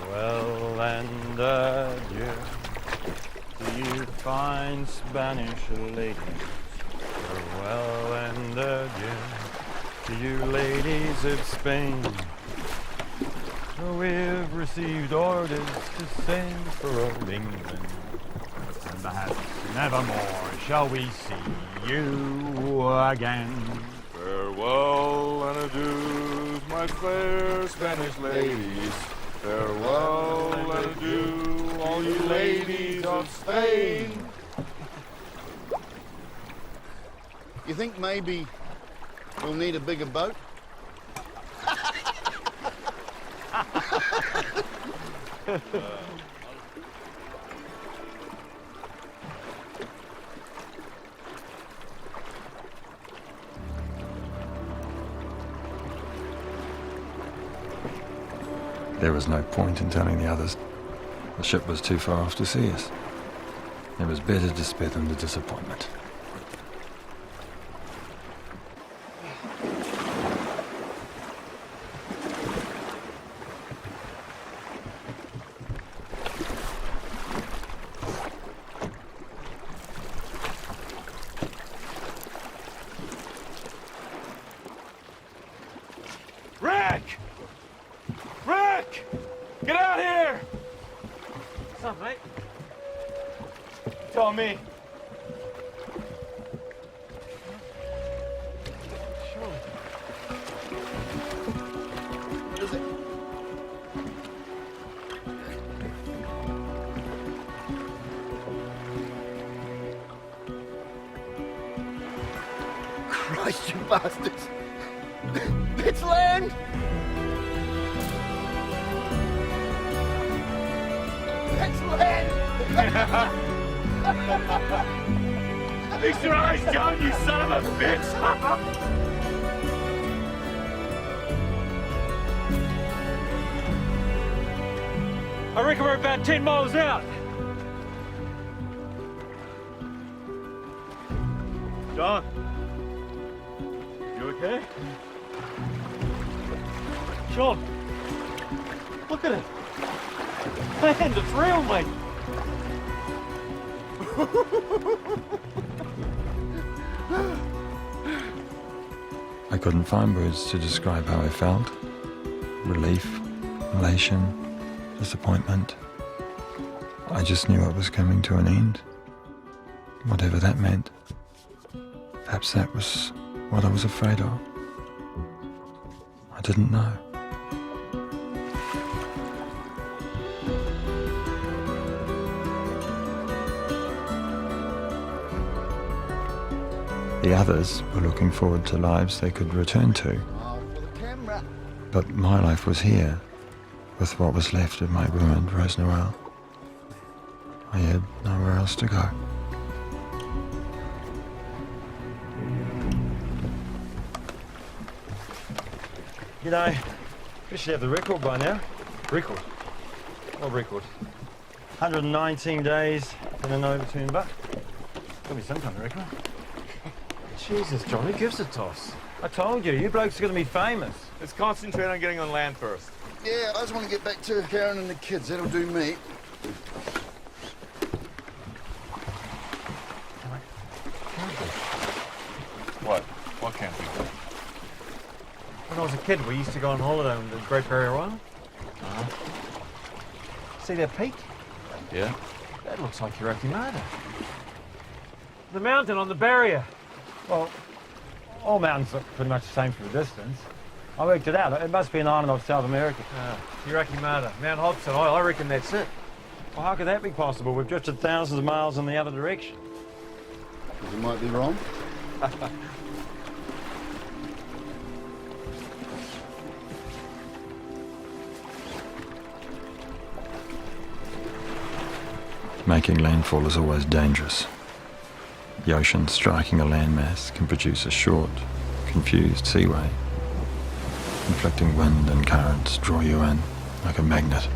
Well and adieu. fine Spanish ladies, farewell and adieu to you ladies of Spain. We've received orders to sail for old England, and perhaps nevermore shall we see you again. Farewell and adieu, my fair Spanish ladies. Farewell and adieu, all you ladies of Spain. You think maybe we'll need a bigger boat? There was no point in telling the others. The ship was too far off to see us. It was better to spare them the disappointment. Rick! Rick! Get out here! What's up, mate? Tell me. Sure. What is it? Christ, you bastards! It's land! It's land! Fix your eyes, John, you son of a bitch! I reckon we're about 10 miles out. John, you okay? Sean, look at it. Man, it's real, mate. I couldn't find words to describe how I felt. Relief, elation, disappointment. I just knew it was coming to an end. Whatever that meant. Perhaps that was what I was afraid of. I didn't know. The others were looking forward to lives they could return to. But my life was here, with what was left of my ruined Rose Noel. I had nowhere else to go. You know, we should have the record by now. Record? What record? 119 days in an overtune butt. Got me some kind of record. Jesus, John, who gives a toss? I told you, you blokes are going to be famous. Let's concentrate on getting on land first. Yeah, I just want to get back to Karen and the kids. That'll do me. What? What can't we do? When I was a kid, we used to go on holiday on the Great Barrier Island. See that peak? Yeah? That looks like your Akimata. The mountain on the barrier. Well, all mountains look pretty much the same from a distance. I worked it out. It must be an island off South America. Yurakimata, Mount Hobson. I reckon that's it. Well, how could that be possible? We've drifted thousands of miles in the other direction. You might be wrong. Making landfall is always dangerous. The ocean striking a landmass can produce a short, confused seaway. Conflicting wind and currents draw you in like a magnet.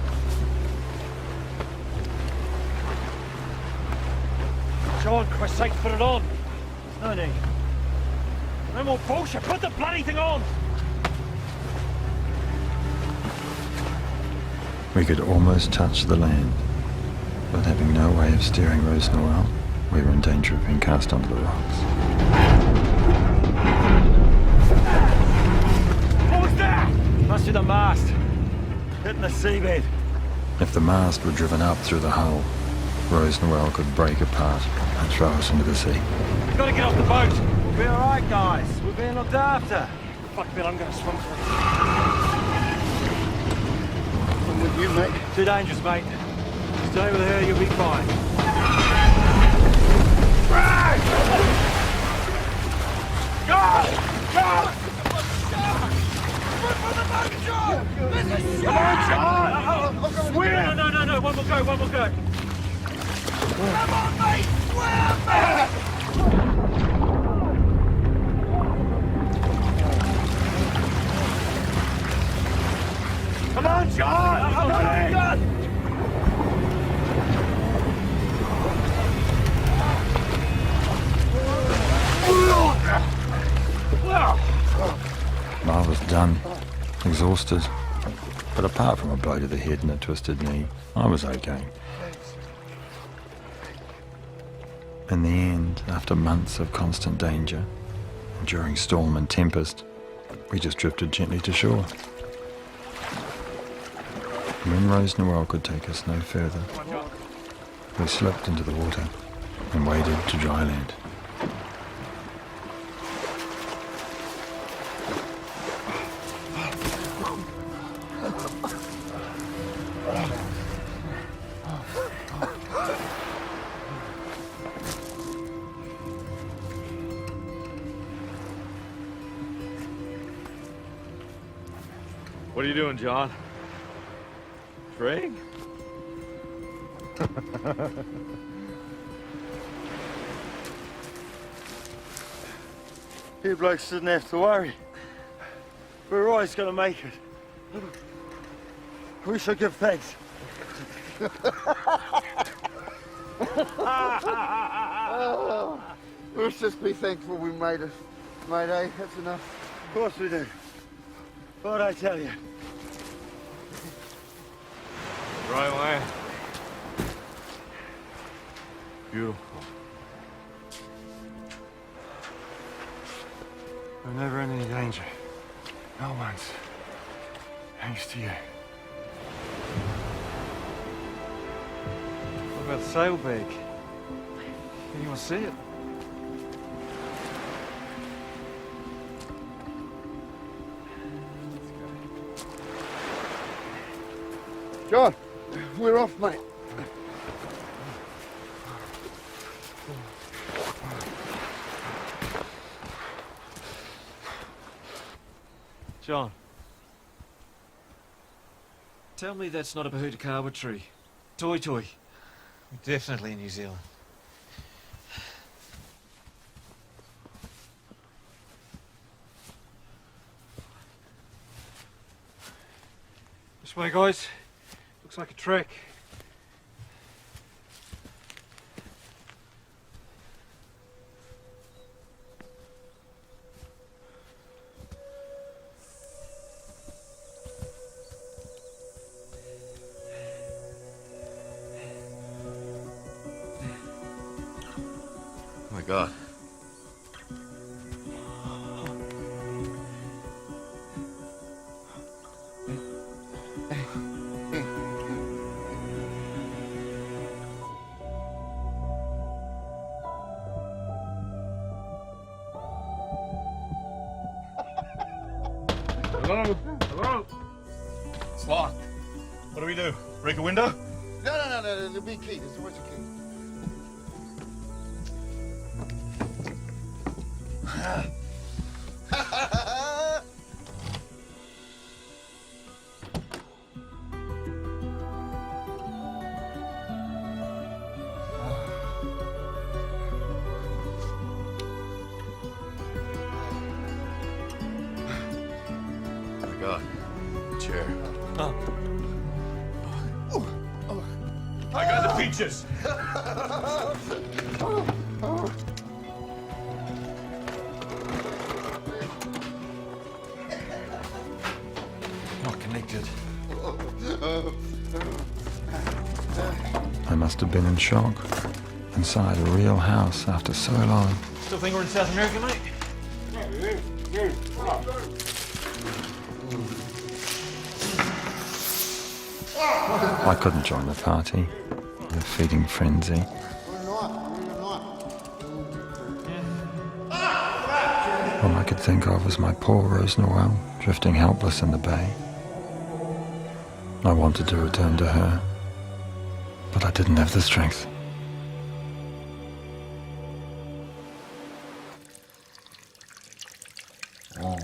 John, Christ's sake, put it on. No need. No more bullshit. Put the bloody thing on. We could almost touch the land, but having no way of steering Rose Noel, we were in danger of being cast onto the rocks. What was that? Must be the mast. Hitting the seabed. If the mast were driven up through the hull, Rose Noel could break apart and throw us into the sea. We've got to get off the boat. We'll be alright, guys. We're being looked after. Fuck, Bill, I'm going to swim for it. I'm with you, mate. Too dangerous, mate. Stay with her, you'll be fine. Right! Go! Go! Come on, John! Swim! No, one more go, one more go. Come on, mate! Swim! Come on, John! Come on, John! I was done, exhausted, but apart from a blow to the head and a twisted knee, I was okay. In the end, after months of constant danger, during storm and tempest, we just drifted gently to shore. When Rose Noel could take us no further, we slipped into the water and waded to dry land. What are you doing, John? Praying? You blokes didn't have to worry. We're always going to make it. We should give thanks. Let's just be thankful we made it. Mate, eh? That's enough. Of course we do. What'd I tell you? Dry land. Beautiful. We're never in any danger. Not once. Thanks to you. What about the sailbag? Anyone see it? John, we're off, mate. John. Tell me that's not a Bahutakawa tree. Toi toi. Definitely in New Zealand. This way, guys. Looks like a trek. Oh my God. Hello? Hello? It's locked. What do we do? Break a window? No, there'll be a key. There's always a key. Oh my God. Chair. I got the peaches. Not connected. I must have been in shock. inside a real house after so long. Still think we're in South America, mate? I couldn't join the party, the feeding frenzy. All I could think of was my poor Rose Noel, drifting helpless in the bay. I wanted to return to her, but I didn't have the strength. Oh.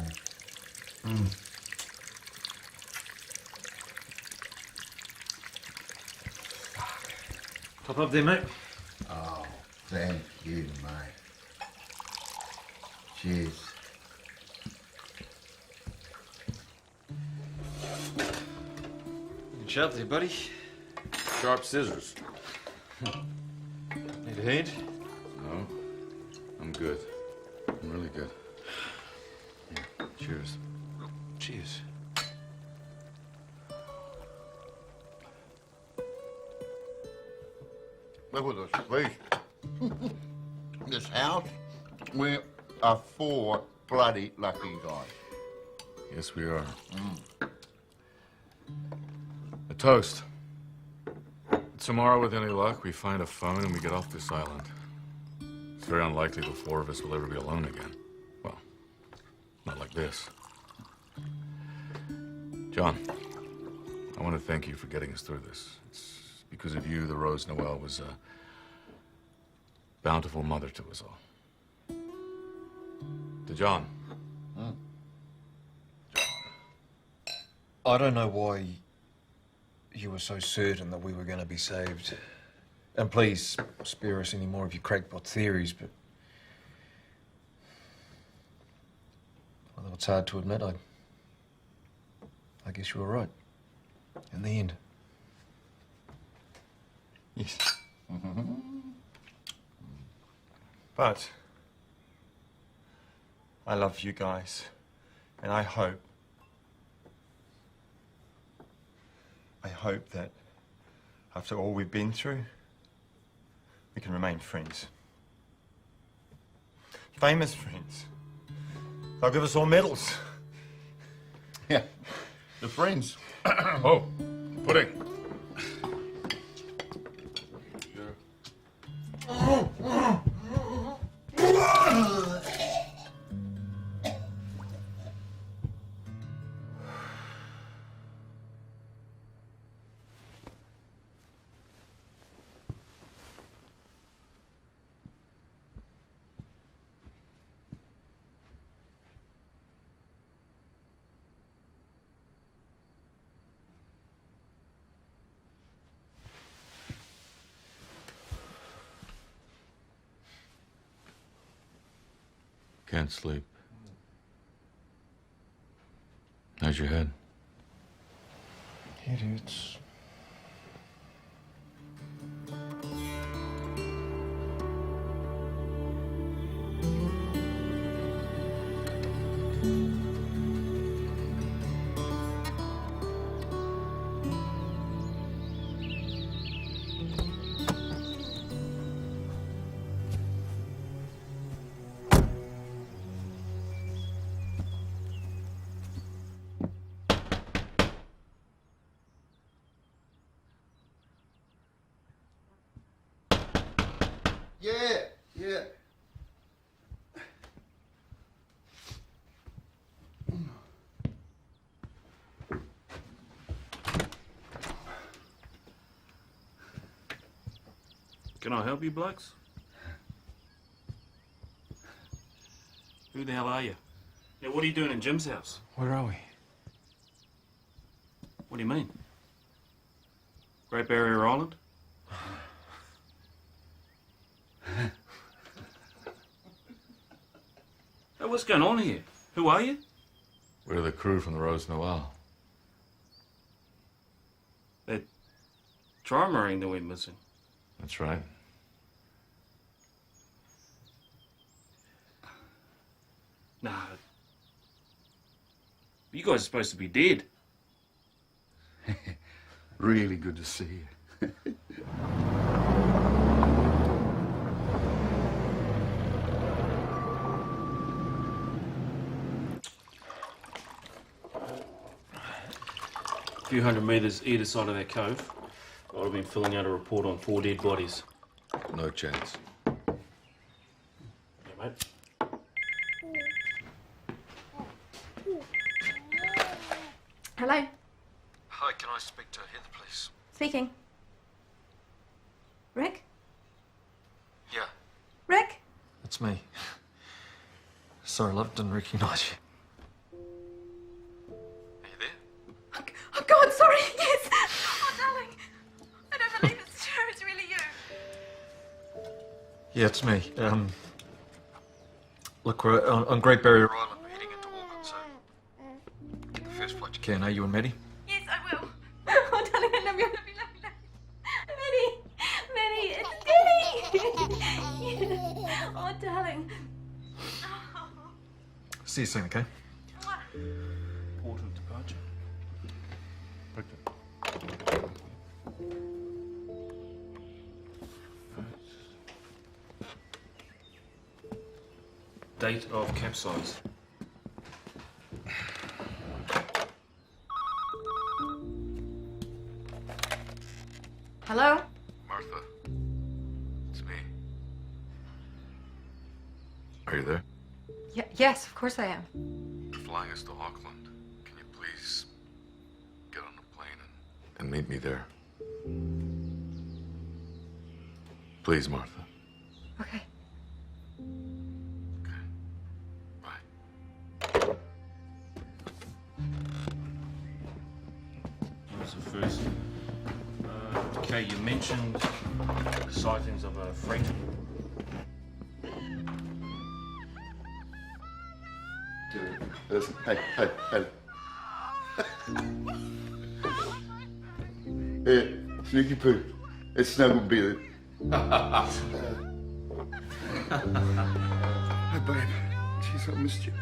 Top up there, mate. Oh, thank you, mate. Cheers. Sharp there, buddy. Sharp scissors. Need a hand? No, I'm good. I'm really good. Here, cheers. Cheers. Look at this place. This house, we are 4 bloody lucky guys. Yes, we are. A toast. Tomorrow, with any luck, we find a phone and we get off this island. It's very unlikely the 4 of us will ever be alone again. Well, not like this. John, I want to thank you for getting us through this. It's because of you the Rose Noel was a bountiful mother to us all. To John. I don't know why you were so certain that we were going to be saved. And please spare us any more of your crackpot theories, but although it's hard to admit, I guess you were right. In the end. Yes. But I love you guys, and I hope that after all we've been through, we can remain friends. Famous friends. They'll give us all medals. Yeah, the friends. Oh, pudding. Can't sleep. How's your head? It hurts. Yeah. Can I help you, blokes? Who the hell are you? Yeah, what are you doing in Jim's house? Where are we? What do you mean? Great Barrier Island? Hey, what's going on here? Who are you? We're the crew from the Rose Noel. That trimarine that went missing. That's right. Nah. You guys are supposed to be dead. Really good to see you. few hundred metres either side of that cove, I would have been filling out a report on 4 dead bodies. No chance. Yeah, mate. Hello? Hi, can I speak to Heather, please? Speaking. Rick? Yeah. Rick? It's me. Sorry, love, didn't recognise you. Oh, God, sorry, yes! Oh, darling. I don't believe it's true. It's really you. Yeah, it's me. Look, we're on Great Barrier Island. We're heading into Auckland, so get the first flight you can, you and Maddie? Yes, I will. Oh, darling, I love you, I love you, love you, love you. Maddie, it's Maddie. Yeah. Oh, darling. See you soon, okay? Port of departure. Date of capsize. Hello? Martha, it's me. Are you there? Yes, of course I am. You're flying us to Auckland. Can you please get on a plane and meet me there? Please, Martha. Okay. That was the first. Okay, you mentioned sightings of a freighter. Listen, hey. Hey, Sneaky Poo, it's Snuggle Billy. Hey, babe. Jeez, I missed you.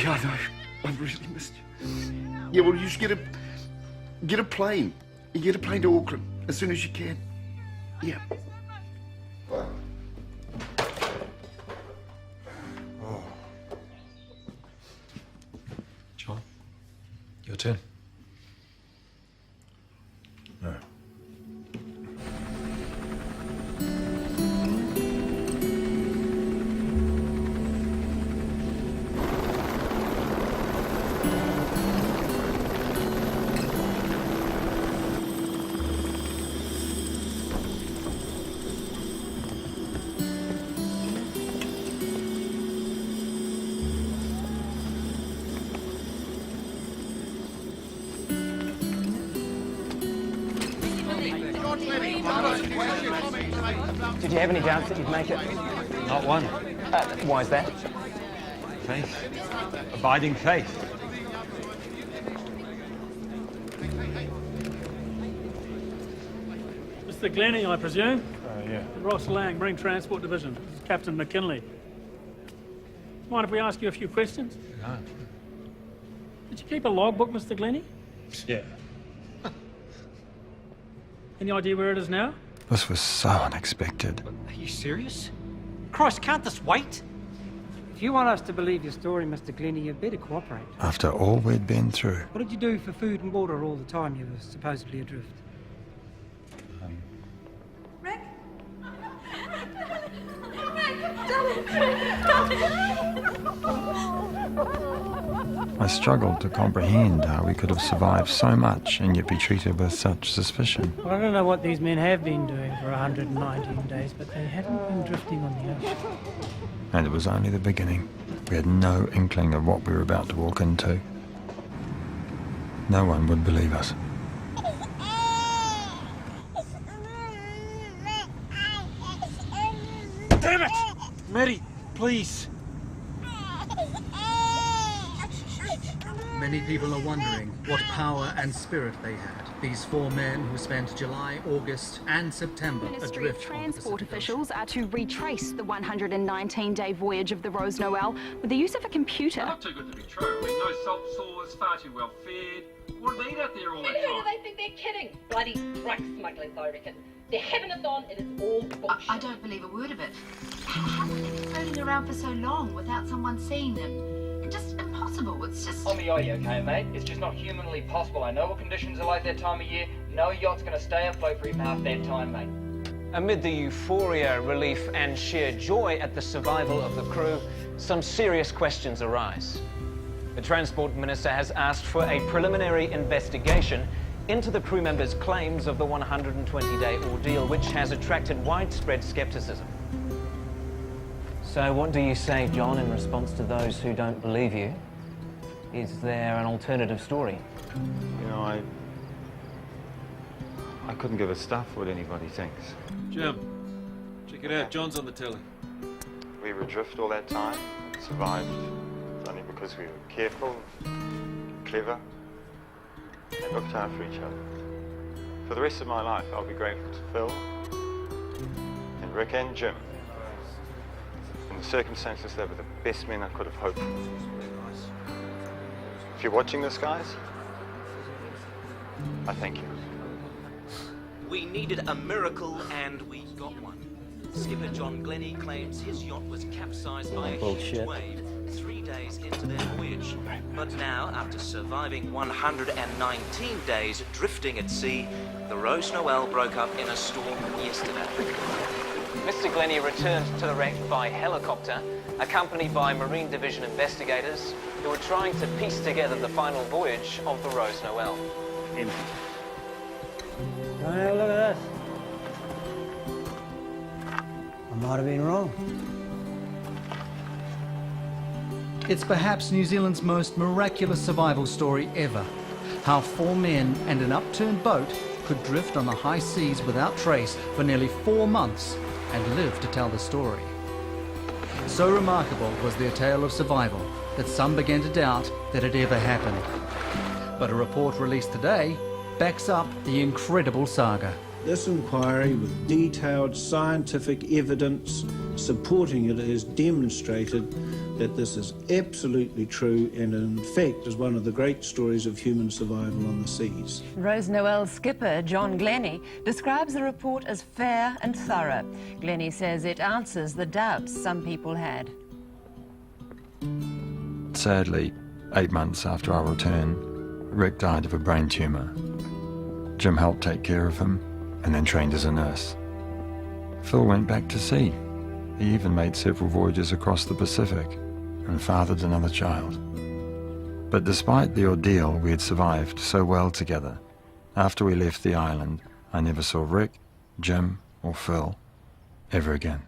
Yeah, I know. I really missed you. Yeah, well, you should get a plane. You get a plane to Auckland as soon as you can. Yeah. John, your turn. No. Did you have any doubts that you'd make it? Not one. Why is that? Faith. Abiding faith. Mr. Glennie, I presume? Yeah. The Ross Lang Marine Transport Division. This is Captain McKinley. Mind if we ask you a few questions? No. Did you keep a logbook, Mr. Glennie? Yeah. Any idea where it is now? This was so unexpected. Are you serious? Christ, can't this wait? If you want us to believe your story, Mr. Glennie, you'd better cooperate. After all we'd been through, What did you do for food and water all the time you were supposedly adrift? Rick? I struggled to comprehend how we could have survived so much and yet be treated with such suspicion. Well, I don't know what these men have been doing for 119 days, but they haven't been drifting on the ocean. And it was only the beginning. We had no inkling of what we were about to walk into. No one would believe us. Damn it! Maddie, please. Many people are wondering what power and spirit they had, these 4 men who spent July, August and September Ministry of adrift on the Transport Pacific officials are to retrace the 119-day voyage of the Rose Noel with the use of a computer. Not too good to be true. I mean, no salt sores, far too well fed. What do they eat out there all the And who do time? they think they're kidding? Bloody drug smugglers, I reckon. They're having it on, it is all bullshit. I don't believe a word of it. How could they be floating around for so long without someone seeing them? Just impossible. possible. It's just... On the eye, okay, mate? It's just not humanly possible. I know what conditions are like that time of year. No yacht's gonna stay afloat for even half that time, mate. Amid the euphoria, relief, and sheer joy at the survival of the crew, some serious questions arise. The Transport Minister has asked for a preliminary investigation into the crew members' claims of the 120-day ordeal, which has attracted widespread skepticism. So what do you say, John, in response to those who don't believe you? Is there an alternative story? You know, I couldn't give a stuff what anybody thinks. Jim, check it out. John's on the telly. We were adrift all that time, survived only because we were careful, clever, and looked after each other. For the rest of my life, I'll be grateful to Phil, and Rick and Jim. In the circumstances, they were the best men I could have hoped for. If you're watching this, guys, I thank you. We needed a miracle, and we got one. Skipper John Glennie claims his yacht was capsized by a huge wave 3 days into their voyage. But now, after surviving 119 days drifting at sea, the Rose Noel broke up in a storm yesterday. Mr. Glennie returned to the wreck by helicopter, accompanied by Marine Division investigators who were trying to piece together the final voyage of the Rose Noel. Hey, look at this. I might have been wrong. It's perhaps New Zealand's most miraculous survival story ever. How 4 men and an upturned boat could drift on the high seas without trace for nearly 4 months and live to tell the story. So remarkable was their tale of survival that some began to doubt that it ever happened. But a report released today backs up the incredible saga. This inquiry, with detailed scientific evidence supporting it, has demonstrated that this is absolutely true and in fact is one of the great stories of human survival on the seas. Rose Noel skipper John Glennie describes the report as fair and thorough. Glennie says it answers the doubts some people had. Sadly, 8 months after our return, Rick died of a brain tumour. Jim helped take care of him and then trained as a nurse. Phil went back to sea. He even made several voyages across the Pacific and fathered another child. But despite the ordeal, we had survived so well together. After we left the island, I never saw Rick, Jim, or Phil ever again.